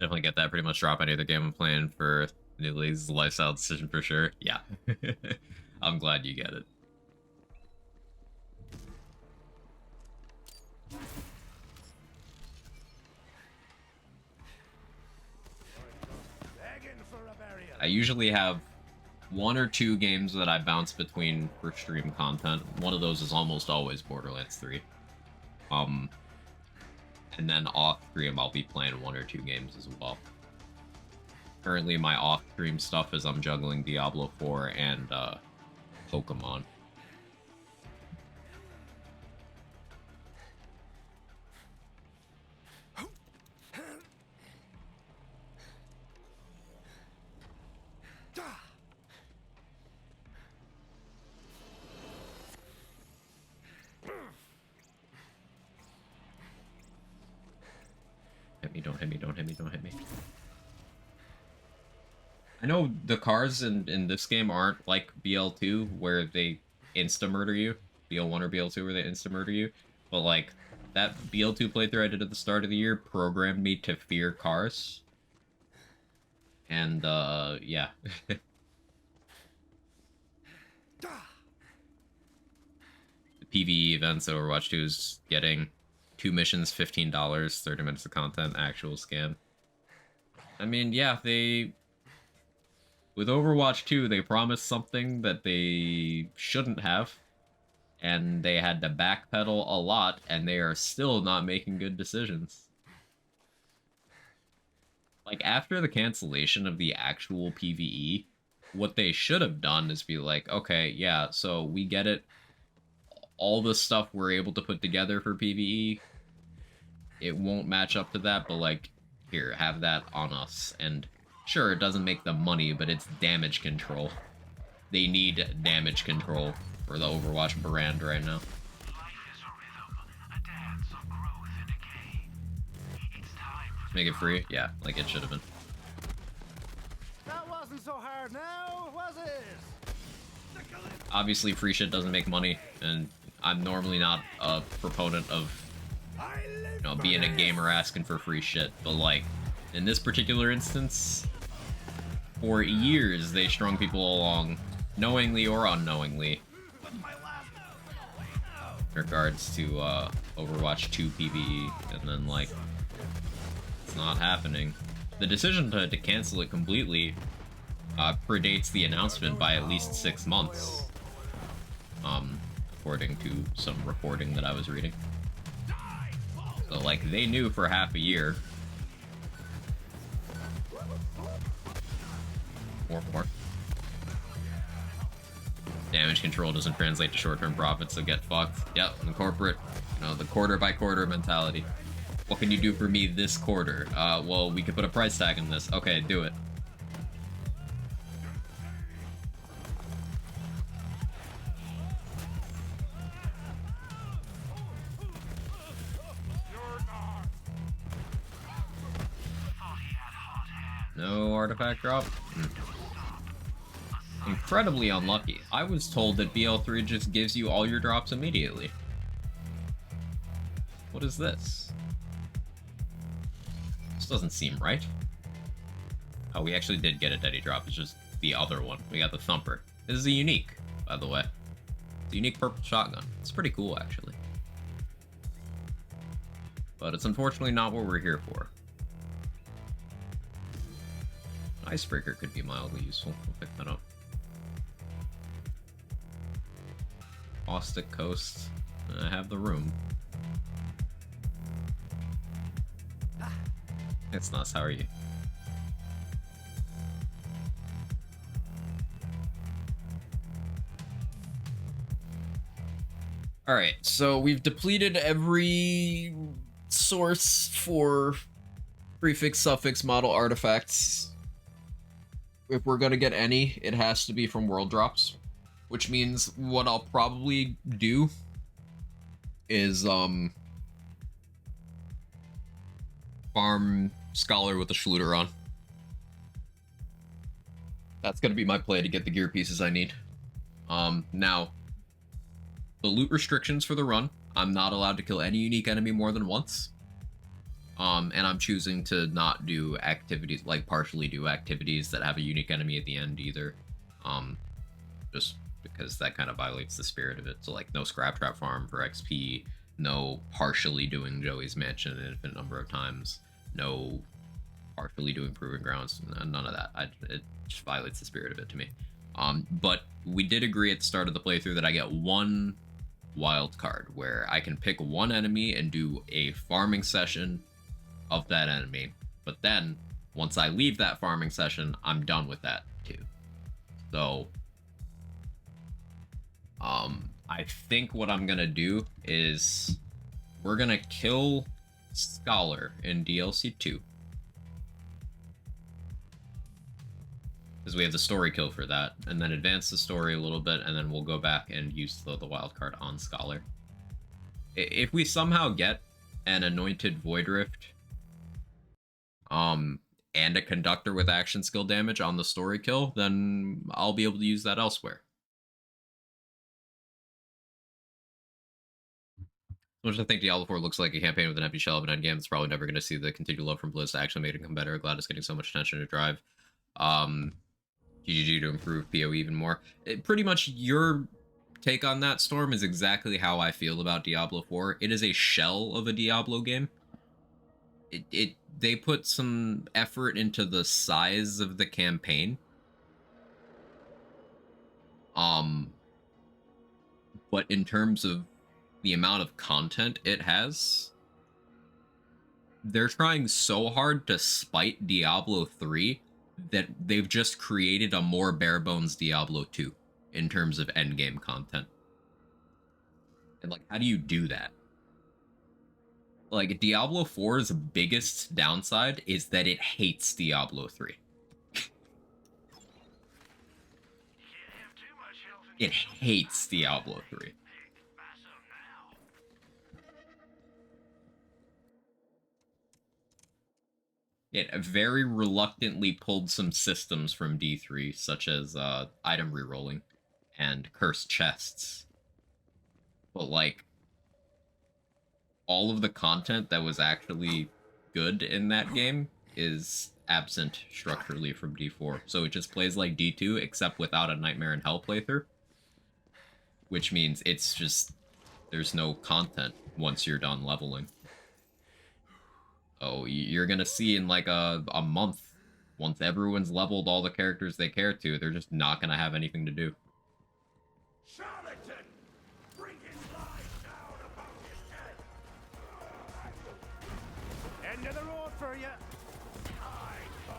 Definitely get that. Pretty much drop any other game I'm playing for New League's lifestyle decision for sure. Yeah. I'm glad you get it. I usually have 1 or 2 games that I bounce between for stream content. One of those is almost always Borderlands 3. And then off stream I'll be playing 1 or 2 games as well. Currently my off stream stuff is I'm juggling Diablo 4 and Pokemon. Hit me, don't hit me, don't hit me, don't hit me. I know the cars in this game aren't like BL2 where they insta-murder you. BL1 or BL2 where they insta-murder you. But like, that BL2 playthrough I did at the start of the year programmed me to fear cars. And, yeah. The PvE events that Overwatch 2 is getting 2 missions, $15, 30 minutes of content, actual scam. I mean, yeah, with Overwatch 2, they promised something that they shouldn't have, and they had to backpedal a lot, and they are still not making good decisions. Like, after the cancellation of the actual PvE, what they should have done is be like, okay, yeah, so we get it. All the stuff we're able to put together for PvE, it won't match up to that, but like, here, have that on us. And sure, it doesn't make them money, but it's damage control. They need damage control for the Overwatch brand right now. Make it free? Yeah, like it should have been. That wasn't so hard now, was it? Obviously, free shit doesn't make money, and I'm normally not a proponent of, you know, being a gamer asking for free shit, but like, in this particular instance, for years they strung people along, knowingly or unknowingly, in regards to Overwatch 2 PvE, and then like, it's not happening. The decision to cancel it completely predates the announcement by at least 6 months, according to some reporting that I was reading. So like, they knew for half a year. More. Damage control doesn't translate to short-term profits, so get fucked. Yep, the corporate, you know, the quarter-by-quarter mentality. What can you do for me this quarter? Well, we could put a price tag in this. Okay, do it. No artifact drop? Incredibly unlucky. I was told that BL3 just gives you all your drops immediately. What is this? This doesn't seem right. Oh, we actually did get a Deddy drop. It's just the other one. We got the Thumper. This is a unique, by the way. It's a unique purple shotgun. It's pretty cool, actually. But it's unfortunately not what we're here for. Icebreaker could be mildly useful. We'll pick that up. Caustic Coast. I have the room. It's nuts. How are you? Alright, so we've depleted every source for prefix, suffix, model artifacts. If we're gonna get any, it has to be from world drops. Which means what I'll probably do is, farm Scholar with a Schluter on. That's gonna be my play to get the gear pieces I need. Now, the loot restrictions for the run, I'm not allowed to kill any unique enemy more than once. And I'm choosing to not do activities, like partially do activities that have a unique enemy at the end either. Just because that kind of violates the spirit of it. So like no scrap trap farm for XP, no partially doing Joey's Mansion an infinite number of times, no partially doing Proving Grounds, none of that. It just violates the spirit of it to me. But we did agree at the start of the playthrough that I get one wild card where I can pick one enemy and do a farming session of that enemy. But then once I leave that farming session, I'm done with that too. So I think what I'm gonna do is we're gonna kill Scholar in DLC 2. Because we have the story kill for that, and then advance the story a little bit, and then we'll go back and use the wild card on Scholar. If we somehow get an anointed Void Rift, and a conductor with action skill damage on the story kill, then I'll be able to use that elsewhere. Which I think Diablo 4 looks like a campaign with an empty shell of an endgame. It's probably never going to see the continued love from Blizz to actually make it come better. Glad it's getting so much attention to Drive. GGG to improve PoE even more. Pretty much your take on that, Storm, is exactly how I feel about Diablo 4. It is a shell of a Diablo game. They put some effort into the size of the campaign. But in terms of the amount of content it has, they're trying so hard to spite Diablo 3 that they've just created a more bare bones Diablo 2 in terms of endgame content. And like, how do you do that? Like, Diablo 4's biggest downside is that it hates Diablo 3. It hates Diablo 3. It very reluctantly pulled some systems from D3, such as item rerolling and cursed chests. But, like, all of the content that was actually good in that game is absent structurally from D4. So it just plays like D2, except without a Nightmare in Hell playthrough. Which means it's just, there's no content once you're done leveling. Oh, you're gonna see in like a month, once everyone's leveled all the characters they care to, they're just not gonna have anything to do. Charlatan! Bring his life down upon his head! End of the road for you! I come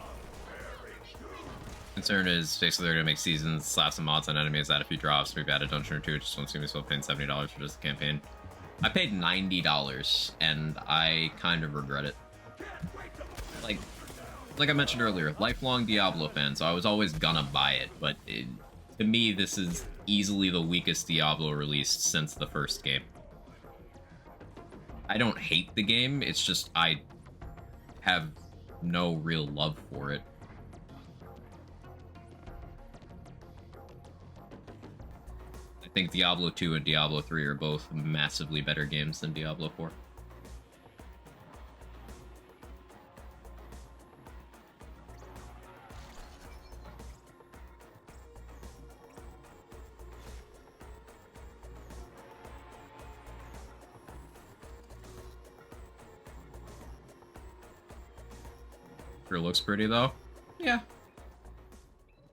very soon! Concern is basically they're gonna make seasons, slap some mods on enemies, add a few drops, maybe add a dungeon or two. Just don't see myself paying $70 for just the campaign. I paid $90 and I kind of regret it. Like I mentioned earlier, lifelong Diablo fan, so I was always gonna buy it, but to me this is easily the weakest Diablo released since the first game. I don't hate the game, it's just I have no real love for it. think Diablo 2 and Diablo 3 are both massively better games than Diablo 4. Sure looks pretty though. Yeah.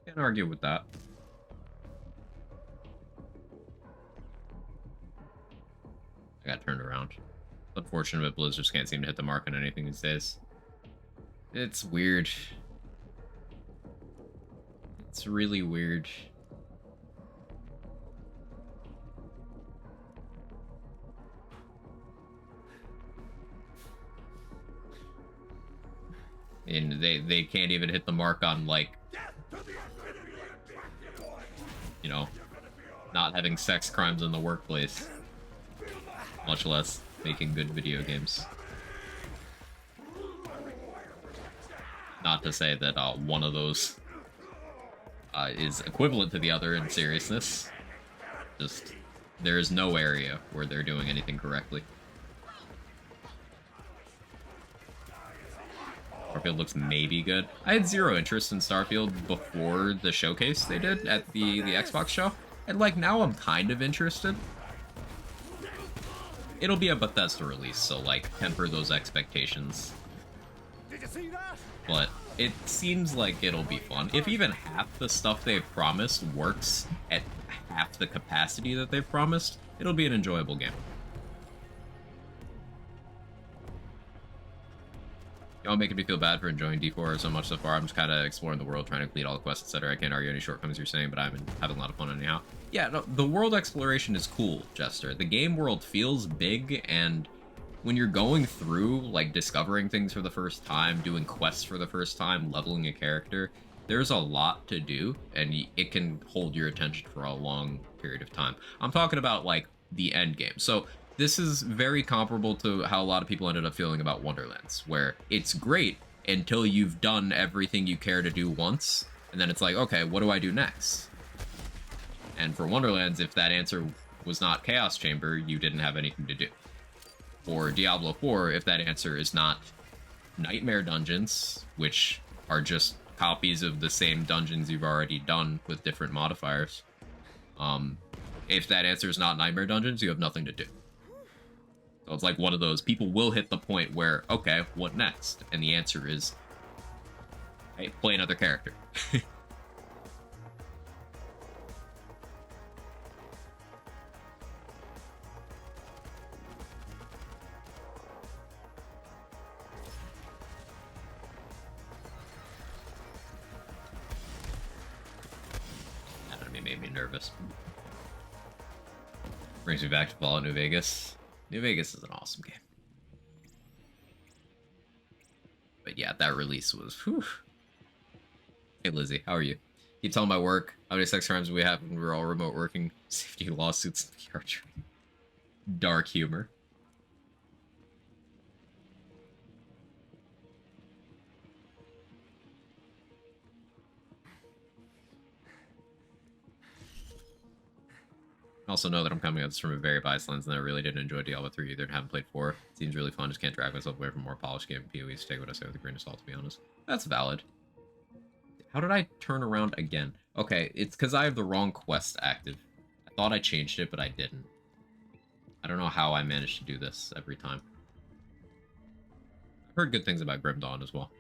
Can't argue with that. I got turned around. It's unfortunate, but Blizzard just can't seem to hit the mark on anything these days. It's weird. It's really weird. And they can't even hit the mark on, like, you know, not having sex crimes in the workplace. Much less making good video games. Not to say that one of those is equivalent to the other in seriousness. Just, there is no area where they're doing anything correctly. Starfield looks maybe good. I had zero interest in Starfield before the showcase they did at the Xbox show. And, like, now I'm kind of interested. It'll be a Bethesda release, so, like, temper those expectations. Did you see that? But it seems like it'll be fun. If even half the stuff they've promised works at half the capacity that they've promised, it'll be an enjoyable game. Y'all making me feel bad for enjoying D4 so much so far. I'm just kind of exploring the world, trying to complete all the quests, etc. I can't argue any shortcomings you're saying, but I've been having a lot of fun anyhow. Yeah, no, the world exploration is cool, Jester. The game world feels big, and when you're going through, like, discovering things for the first time, doing quests for the first time, leveling a character, there's a lot to do, and it can hold your attention for a long period of time. I'm talking about, like, the end game. So this is very comparable to how a lot of people ended up feeling about Wonderlands, where it's great until you've done everything you care to do once, and then it's like, okay, what do I do next? And for Wonderlands, if that answer was not Chaos Chamber, you didn't have anything to do. For Diablo 4, if that answer is not Nightmare Dungeons, which are just copies of the same dungeons you've already done with different modifiers, if that answer is not Nightmare Dungeons, you have nothing to do. So it's like one of those, people will hit the point where, okay, what next? And the answer is, hey, play another character. That enemy made me nervous. Brings me back to Fallout New Vegas. New Vegas is an awesome game. But yeah, that release was, whew. Hey Lizzie, how are you? You tell my work how many sex crimes we have when we're all remote working, safety lawsuits, and PR training. Dark humor. I also know that I'm coming at this from a very biased lens, and I really didn't enjoy Diablo 3 either and haven't played 4. It seems really fun, just can't drag myself away from a more polished game and PoE, so take what I say with a grain of salt, to be honest. That's valid. How did I turn around again? Okay, it's because I have the wrong quest active. I thought I changed it, but I didn't. I don't know how I managed to do this every time. I've heard good things about Grim Dawn as well.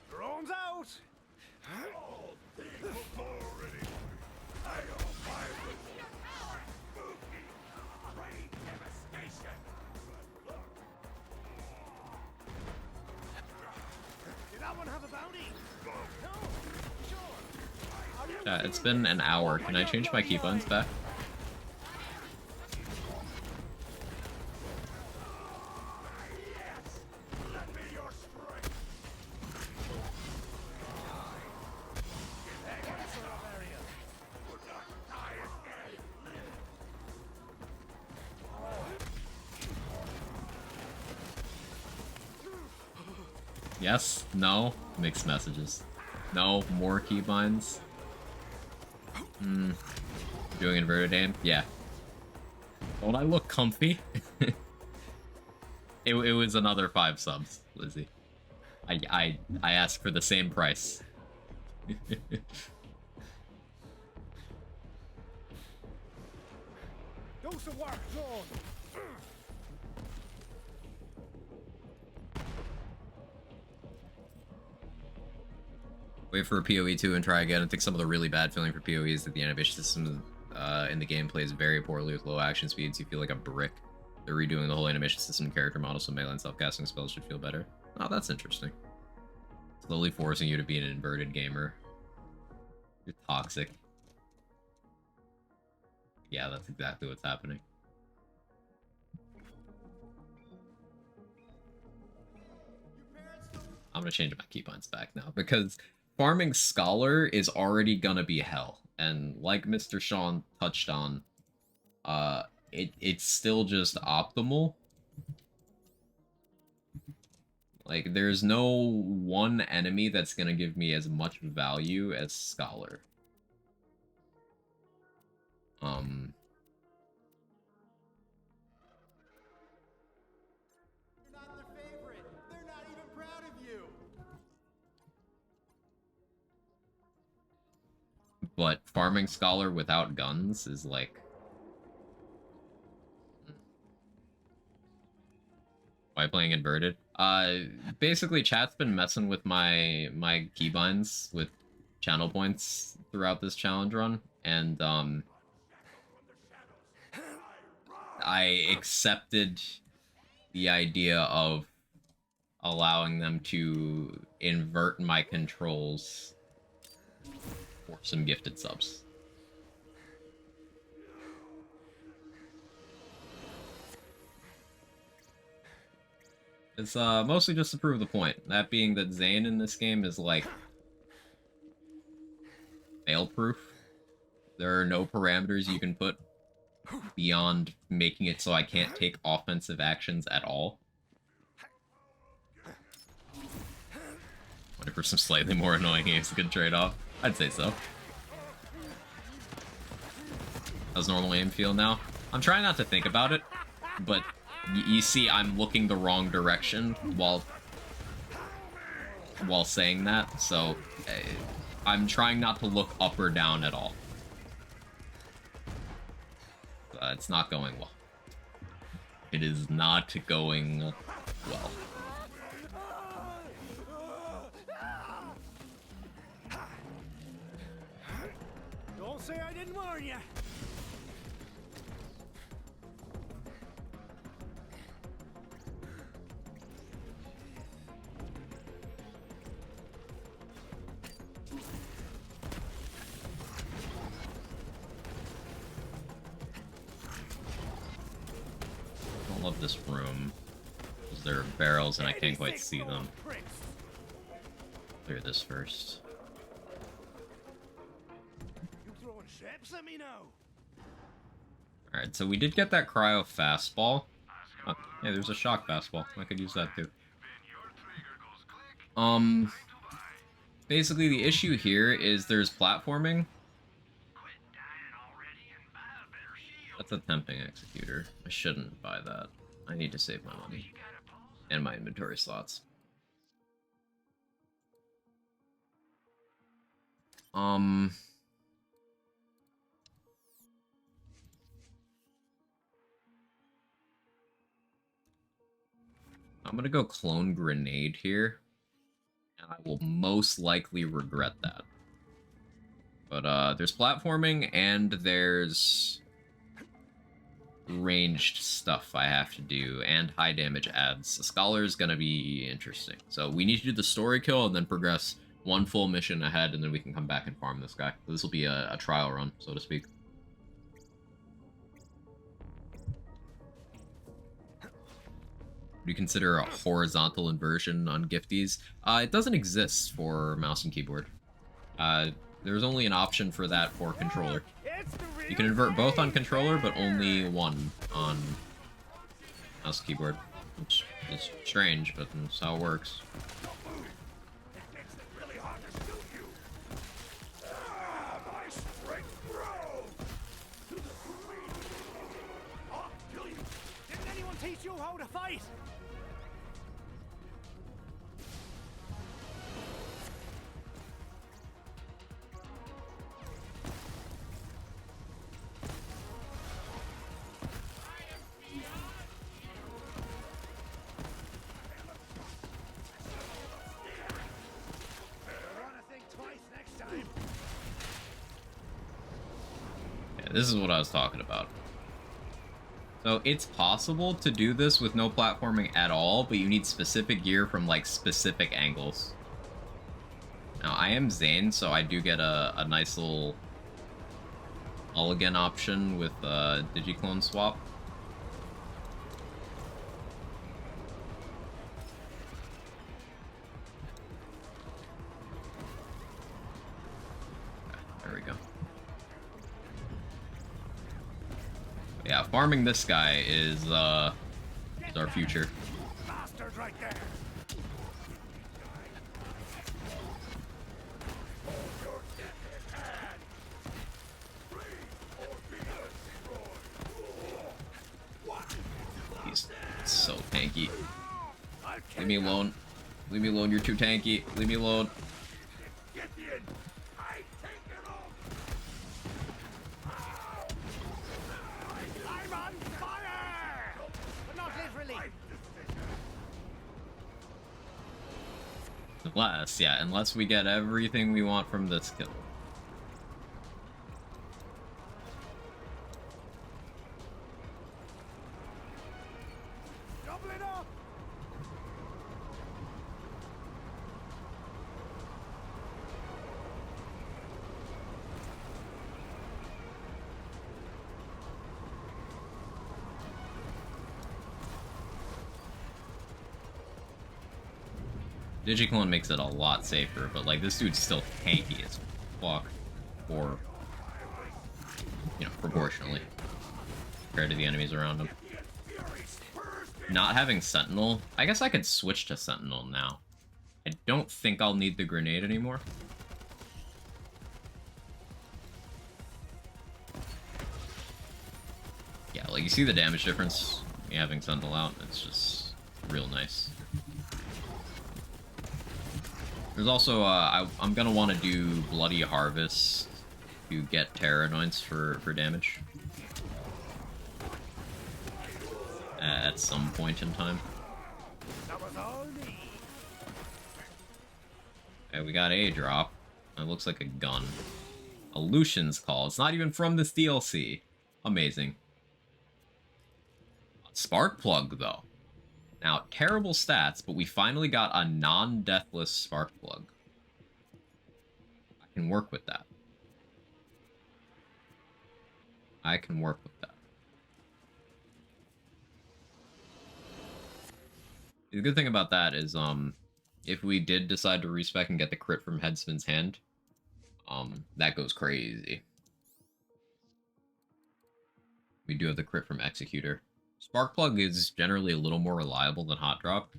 Drones out! Did that one have a bounty? No. Sure. It's been an hour. Can I change my key buttons back? Yes? No? Mixed messages. No? More keybinds? Doing inverted aim? Yeah. Don't I look comfy? it was another 5 subs, Lizzie. I asked for the same price. Do some work, John. Wait for a PoE 2 and try again. I think some of the really bad feeling for PoE is that the animation system in the game plays very poorly with low action speeds. You feel like a brick. They're redoing the whole animation system and character model, so melee and self-casting spells should feel better. Oh, that's interesting. Slowly forcing you to be an inverted gamer. You're toxic. Yeah, that's exactly what's happening. I'm gonna change my keybinds back now, because farming Scholar is already gonna be hell. And like Mr. Sean touched on, it's still just optimal. Like, there's no one enemy that's gonna give me as much value as Scholar. You're not their favorite. They're not even proud of you. But farming Scholar without guns is like... Why playing inverted? Basically chat's been messing with my keybinds with channel points throughout this challenge run, and I accepted the idea of allowing them to invert my controls for some gifted subs. It's mostly just to prove the point. That being that Zane in this game is like fail-proof. There are no parameters you can put beyond making it so I can't take offensive actions at all. Wonder for some slightly more annoying aims, a good trade-off. I'd say so. How's normal aim feel now? I'm trying not to think about it, but you see I'm looking the wrong direction while saying that, so I'm trying not to look up or down at all. It's not going well. It is not going well. Don't say I didn't warn you. I don't love this room, because there are barrels and I can't quite see them. Clear this first. You throwing ships at me now? Alright, so we did get that cryo fastball. Oh, hey, there's a shock fastball. I could use that too. Basically the issue here is there's platforming. That's a temping executor. I shouldn't buy that. I need to save my money. And my inventory slots. I'm gonna go clone grenade here. And I will most likely regret that. But there's platforming and there's ranged stuff I have to do, and high damage ads. The Scholar is gonna be interesting. So we need to do the story kill and then progress one full mission ahead, and then we can come back and farm this guy. This will be a trial run, so to speak. Do you consider a horizontal inversion on gifties? It doesn't exist for mouse and keyboard. There's only an option for that for controller. You can invert both on controller, but only one on mouse keyboard. Which is strange, but that's how it works. you how to fight! Yeah, this is what I was talking about. So it's possible to do this with no platforming at all, but you need specific gear from like specific angles. Now I am Zane, so I do get a nice little mulligan option with Digiclone swap. There we go. Yeah, farming this guy is our future. Bastard right there! He's so tanky. I'll kill Leave me alone. Leave me alone, you're too tanky. Leave me alone. Get in! I take it off! I'm on fire! But not literally! Unless we get everything we want from this kill. Double it up! Digiclone makes it a lot safer, but like this dude's still tanky as fuck, or proportionally compared to the enemies around him. Not having Sentinel, I guess I could switch to Sentinel now. I don't think I'll need the grenade anymore. Yeah, like you see the damage difference me having Sentinel out. It's just real nice. There's also, I'm gonna want to do Bloody Harvest to get Terror Anoints for damage. At some point in time. That was all me. Okay, we got a drop. It looks like a gun. A Lucian's Call. It's not even from this DLC. Amazing. Spark Plug, though. Now, terrible stats, but we finally got a non-deathless Spark Plug. I can work with that. I can work with that. The good thing about that is, if we did decide to respec and get the crit from Headsman's Hand, that goes crazy. We do have the crit from Executor. Sparkplug is generally a little more reliable than Hot Drop.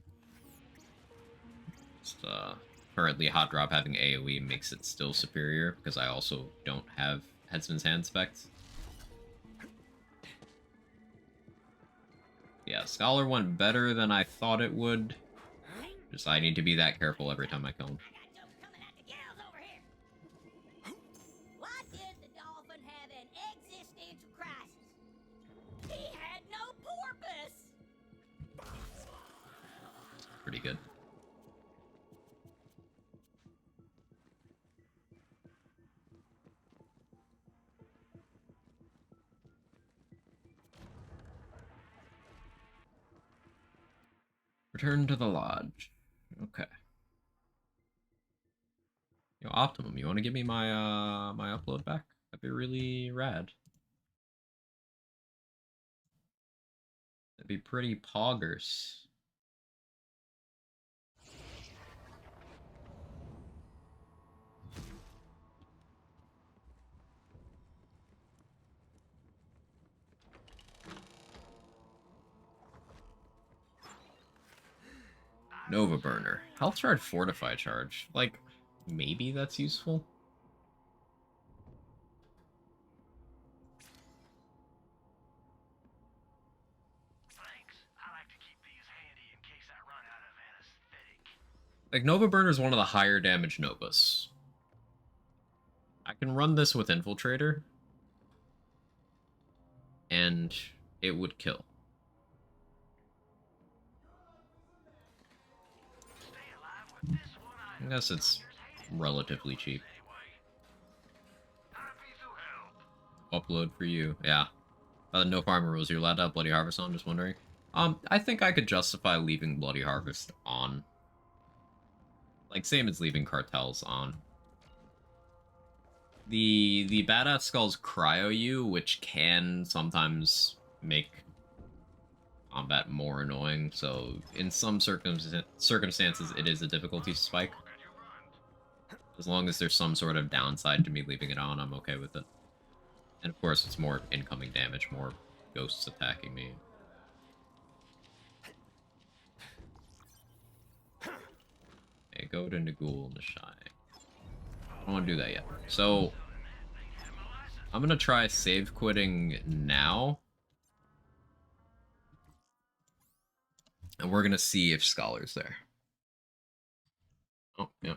Just, currently, Hot Drop having AoE makes it still superior, because I also don't have Headsman's Hand specs. Yeah, Scholar went better than I thought it would. Just I need to be that careful every time I kill him. Why did the dolphin have an existential crisis? He had no purpose. Pretty good. Return to the lodge. Okay. Yo, Optimum, you want to give me my my upload back? That'd be really rad. That'd be pretty poggers. Nova Burner. Health charge, Fortify charge. Like, maybe that's useful? Thanks. I like Like, Nova Burner is one of the higher damage Novas. I can run this with Infiltrator, and it would kill. I guess it's relatively cheap. Upload for you, yeah. No farmer rules. You're allowed to have Bloody Harvest on. Just wondering. I think I could justify leaving Bloody Harvest on. Like, same as leaving Cartels on. The Badass Skulls cryo you, which can sometimes make combat more annoying. So in some circumstances, it is a difficulty spike. As long as there's some sort of downside to me leaving it on, I'm okay with it. And of course, it's more incoming damage, more ghosts attacking me. Okay, go to Nagul Nishai. I don't want to do that yet. So, I'm going to try save quitting now. And we're going to see if Scholar's there. Oh, yeah.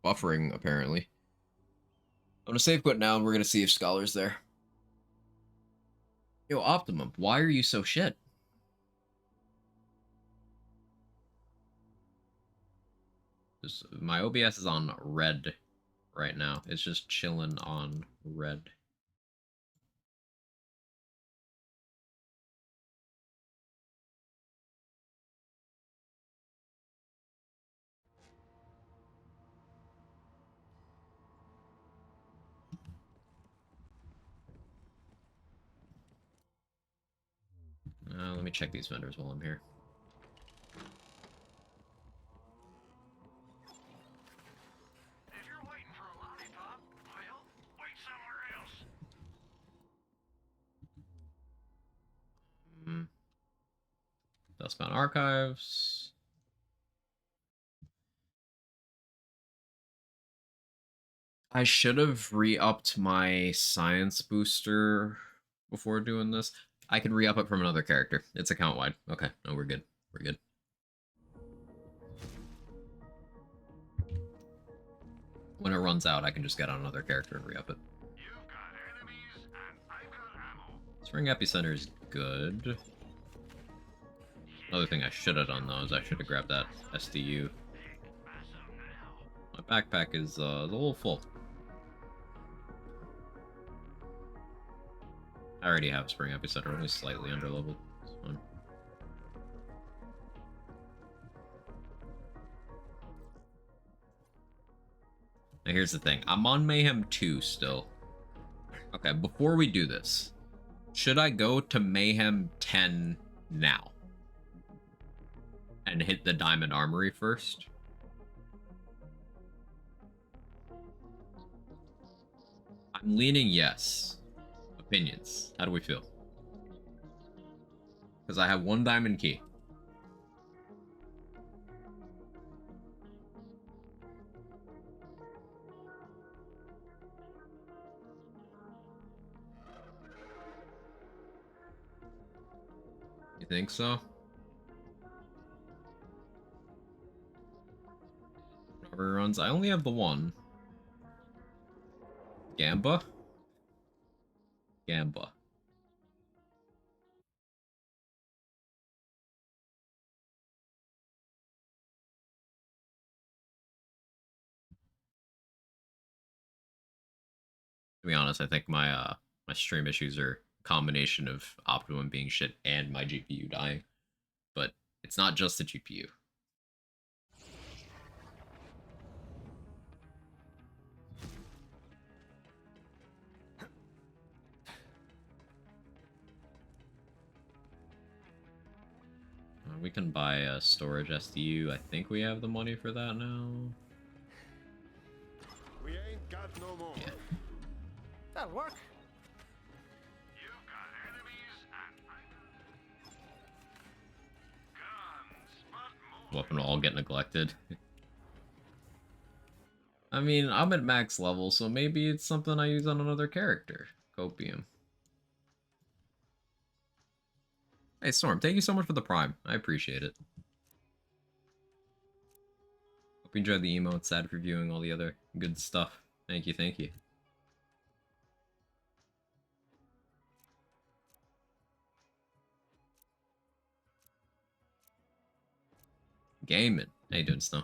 Buffering, apparently. I'm going to save quit now, and we're going to see if Scholar's there. Yo, Optimum, why are you so shit? My OBS is on red right now. It's just chilling on red. Let me check these vendors while I'm here. If you're waiting for a lollipop, well, wait somewhere else. Dustbound Archives. I should have re-upped my science booster before doing this. I can re-up it from another character. It's account-wide. Okay, no, we're good. We're good. When it runs out, I can just get on another character and re-up it. You've got enemies, and I've got ammo. Spring Epicenter is good. Another thing I should have done, though, is I should have grabbed that SDU. My backpack is a little full. I already have Spring Epicenter, only slightly underleveled. It's fine. Now here's the thing. I'm on Mayhem 2 still. Okay, before we do this, should I go to Mayhem 10 now? And hit the Diamond Armory first? I'm leaning yes. Opinions. How do we feel? Because I have one diamond key. You think so? Robbery runs. I only have the one. Gamba? Gamba. To be honest, I think my my stream issues are a combination of Optimum being shit and my GPU dying. But it's not just the GPU. We can buy a storage SDU. I think we have the money for that now. We ain't got no more. Yeah. That'll work. You've got enemies, and guns, but more. Weapon will all get neglected. I mean, I'm at max level, so maybe it's something I use on another character. Copium. Hey, Storm, thank you so much for the Prime. I appreciate it. we enjoyed the emotes, sad reviewing, all the other good stuff. Thank you, thank you. Gaming. How you doing, Snow?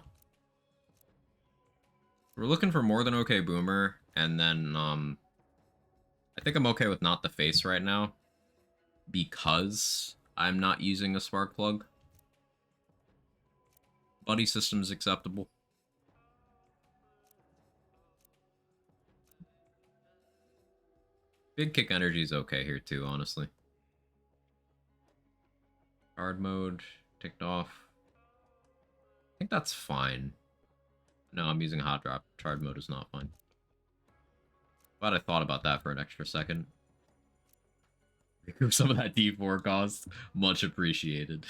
We're looking for more than okay boomer, and then I think I'm okay with not the face right now because I'm not using a spark plug. Buddy system's acceptable. Big kick energy is okay here too, honestly. Hard mode ticked off. I think that's fine. No, I'm using hot drop. Hard mode is not fine. Glad I thought about that for an extra second. Recoup some of that D4 cost. Much appreciated.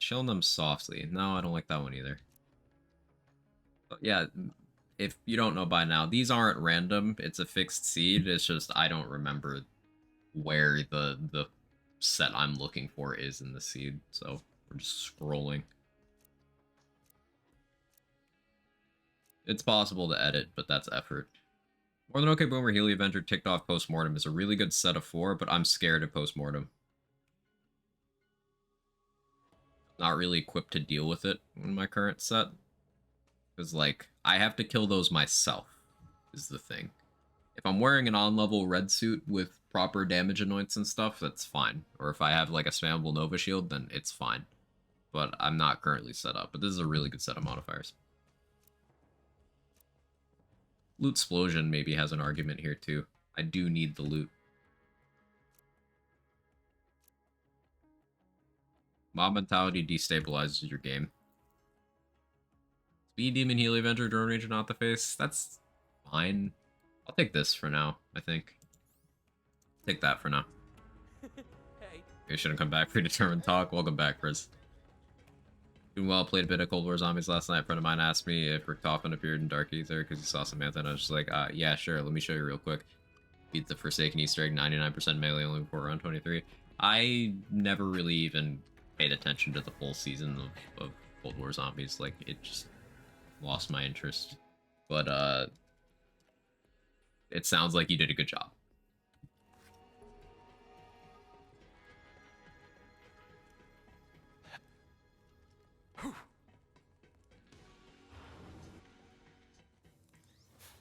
Chilling them softly. No, I don't like that one either. But yeah, if you don't know by now, these aren't random. It's a fixed seed. It's just I don't remember where the set I'm looking for is in the seed. So we're just scrolling. It's possible to edit, but that's effort. More than okay boomer Healy Avenger ticked off postmortem is a really good set of 4, but I'm scared of postmortem. Not really equipped to deal with it in my current set. Because, like, I have to kill those myself, is the thing. If I'm wearing an on-level red suit with proper damage annoyance and stuff, that's fine. Or if I have, like, a spammable Nova Shield, then it's fine. But I'm not currently set up. But this is a really good set of modifiers. Loot Explosion maybe has an argument here, too. I do need the loot. Mob Mentality destabilizes your game. Speed Demon Healy Avenger Drone Ranger not the face. That's fine. I'll take this for now, I think. Take that for now. Hey. You shouldn't come back. Predetermined talk. Welcome back, Chris. Doing well. Played a bit of Cold War Zombies last night. A friend of mine asked me if Rick Toffin appeared in Dark Ether because he saw Samantha, and I was just like, yeah, sure. Let me show you real quick. Beat the Forsaken Easter egg, 99% melee only before round 23. I never really even paid attention to the full season of Cold War Zombies. Like, it just lost my interest. But, it sounds like you did a good job.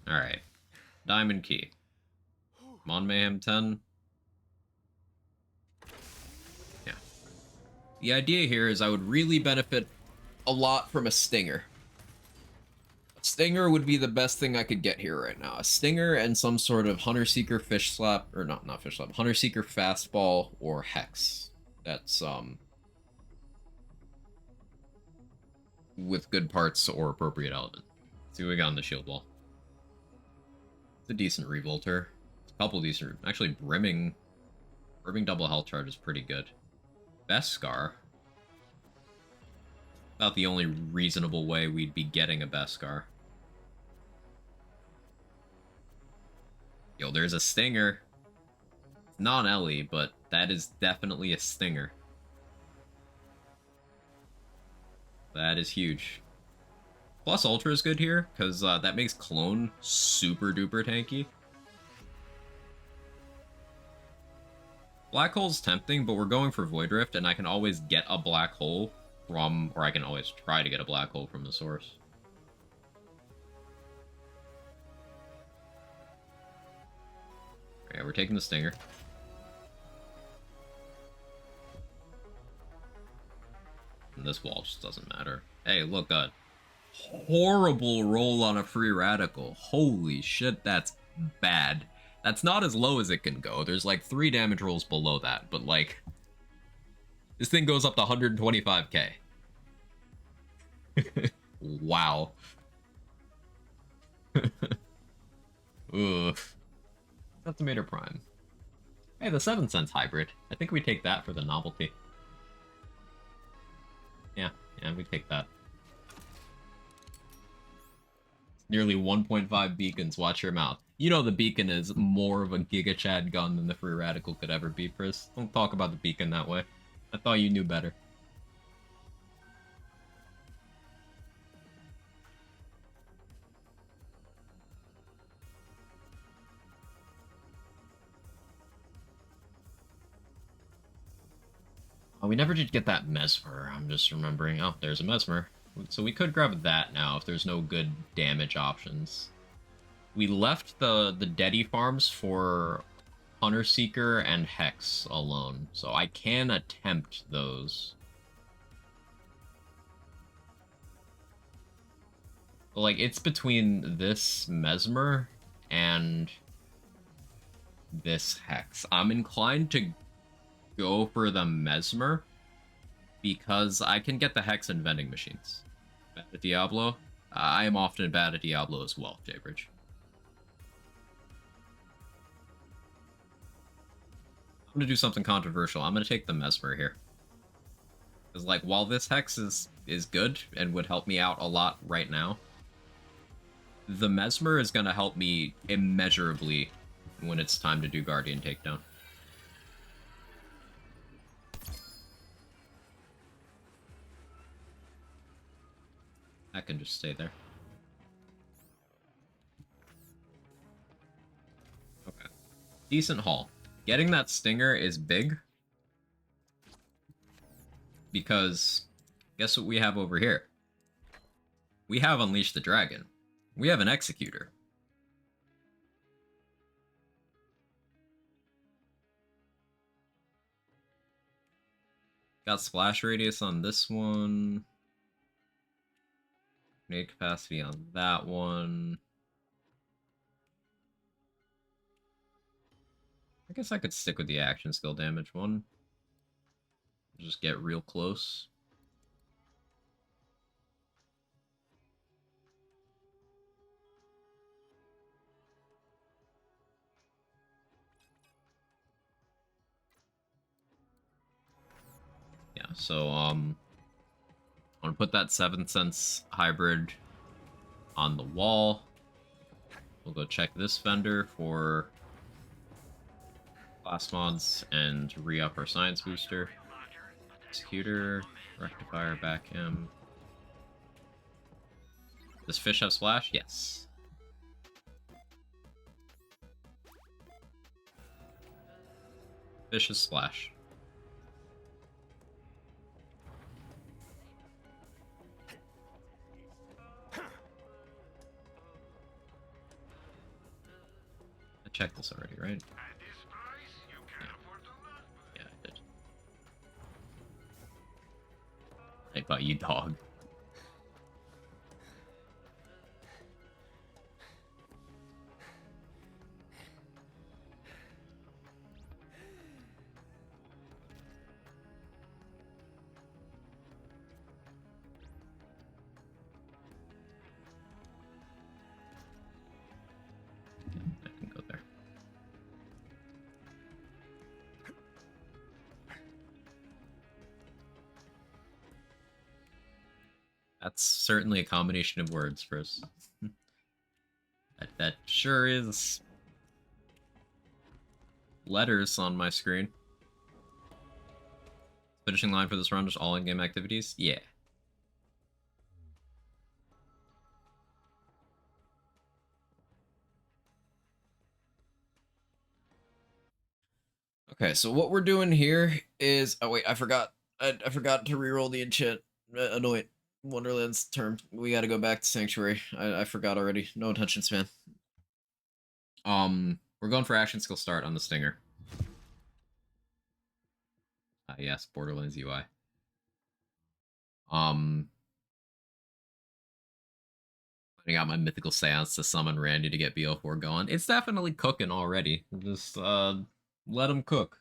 Alright. Diamond Key. Mon Mayhem 10. Yeah. The idea here is I would really benefit a lot from a Stinger. A Stinger would be the best thing I could get here right now. A Stinger and some sort of Hunter Seeker Fish Slap, or not Fish Slap, Hunter Seeker Fastball or Hex. That's, with good parts or appropriate element. Let's see what we got on the shield wall. It's a decent Revolter. It's a couple decent... Actually, Brimming double health charge is pretty good. Beskar. About the only reasonable way we'd be getting a Beskar. Yo, there's a Stinger. It's non-Ellie, but that is definitely a Stinger. That is huge. Plus Ultra is good here, because that makes Clone super duper tanky. Black Hole's tempting, but we're going for Void Rift, and I can always get a Black Hole from, or I can always try to get a Black Hole from the source. Yeah, we're taking the Stinger. And this wall just doesn't matter. Hey, look, horrible roll on a free radical. Holy shit, that's bad. That's not as low as it can go. There's like 3 damage rolls below that, but like, this thing goes up to 125k. Wow. Ugh. Estimator Prime. Hey, the 7 cents hybrid. I think we take that for the novelty. Yeah, we take that. Nearly 1.5 beacons, watch your mouth. You know the beacon is more of a Giga Chad gun than the Free Radical could ever be, Chris. Don't talk about the beacon that way. I thought you knew better. Oh, we never did get that Mesmer. I'm just remembering. Oh, there's a Mesmer. So we could grab that now if there's no good damage options. We left the Deddy farms for Hunter Seeker and Hex alone, so I can attempt those. But, like, it's between this Mesmer and this Hex. I'm inclined to go for the Mesmer because I can get the Hex and vending machines. Bad at Diablo? I am often bad at Diablo as well, Jaybridge. I'm gonna do something controversial. I'm gonna take the Mesmer here. Because, like, while this Hex is good and would help me out a lot right now, the Mesmer is gonna help me immeasurably when it's time to do Guardian Takedown. That can just stay there. Okay. Decent haul. Getting that Stinger is big. Because, guess what we have over here? We have Unleash the Dragon. We have an Executor. Got splash radius on this one. Grenade capacity on that one. I guess I could stick with the action skill damage one. Just get real close. Yeah, so I'm gonna put that 7th Sense hybrid on the wall. We'll go check this vendor for class mods and re-up our science booster. Executor, rectifier, back him. Does fish have splash? Yes. Fish is splash. I checked this already, right? Yeah, I did. I thought you dog. I can go there. That's certainly a combination of words, Chris. That sure is letters on my screen. Finishing line for this run is all in-game activities? Yeah. Okay, so what we're doing here is... Oh, wait, I forgot. I forgot to reroll the enchant. Anoint. Wonderland's term. We gotta go back to Sanctuary. I forgot already. No attention span. We're going for action skill start on the Stinger. Yes, Borderlands UI. Finding out my mythical seance to summon Randy to get BO4 going. It's definitely cooking already. Just, let him cook.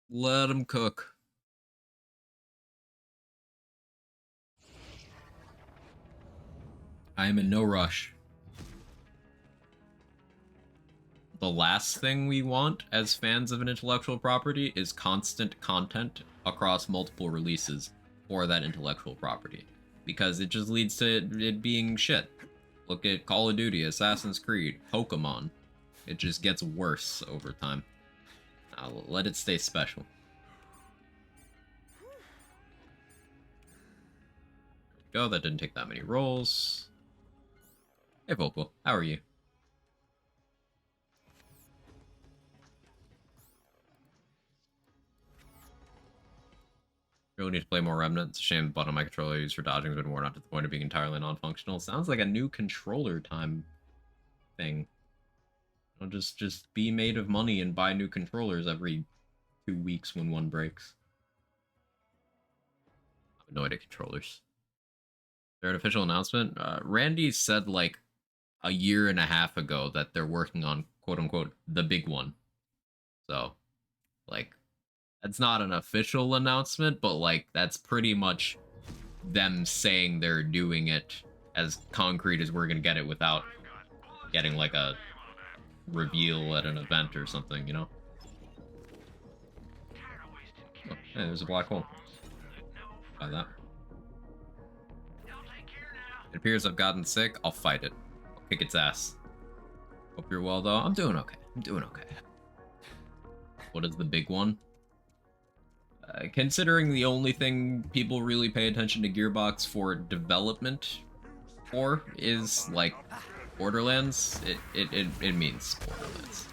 Let him cook. I am in no rush. The last thing we want as fans of an intellectual property is constant content across multiple releases for that intellectual property. Because it just leads to it being shit. Look at Call of Duty, Assassin's Creed, Pokemon. It just gets worse over time. I'll let it stay special. There we go, that didn't take that many rolls. Hey Vocal, how are you? Really need to play more Remnant. It's a shame the button on my controller used for dodging has been worn out to the point of being entirely non-functional. Sounds like a new controller time thing. I'll just be made of money and buy new controllers every 2 weeks when one breaks. I'm annoyed at controllers. Their an official announcement? Randy said like a year and a half ago that they're working on quote-unquote the big one. So, like, that's not an official announcement, but like that's pretty much them saying they're doing it as concrete as we're gonna get it without getting like a reveal at an event or something, you know? Oh, hey, there's a black hole. Buy that. It appears I've gotten sick. I'll fight it. I'll kick its ass. Hope you're well though. I'm doing okay. I'm doing okay. What is the big one? Considering the only thing people really pay attention to Gearbox for development for is like Borderlands, it means Borderlands.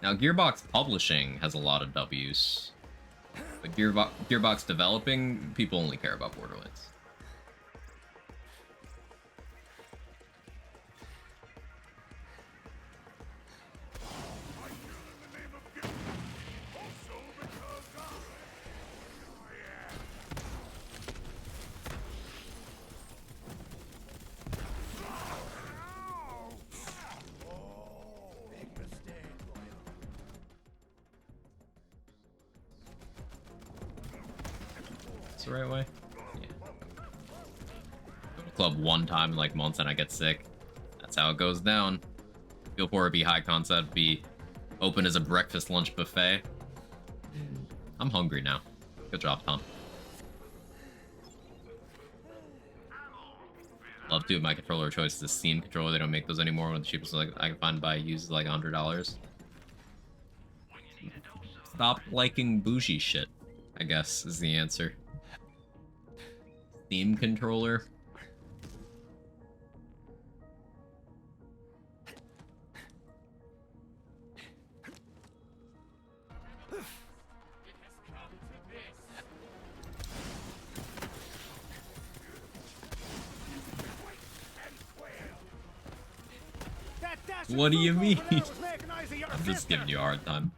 Now Gearbox publishing has a lot of W's, but Gearbox developing, people only care about Borderlands. The right way? Yeah. Go to club one time in like months and I get sick. That's how it goes down. Feel for it, be high concept, be open as a breakfast lunch buffet. I'm hungry now. Good job, Tom. Love to. My controller of choice is the Steam controller. They don't make those anymore. One of the cheapest like I can find by used like $100. Stop liking bougie shit, I guess, is the answer. Steam controller. What do you mean? I'm just giving you a hard time.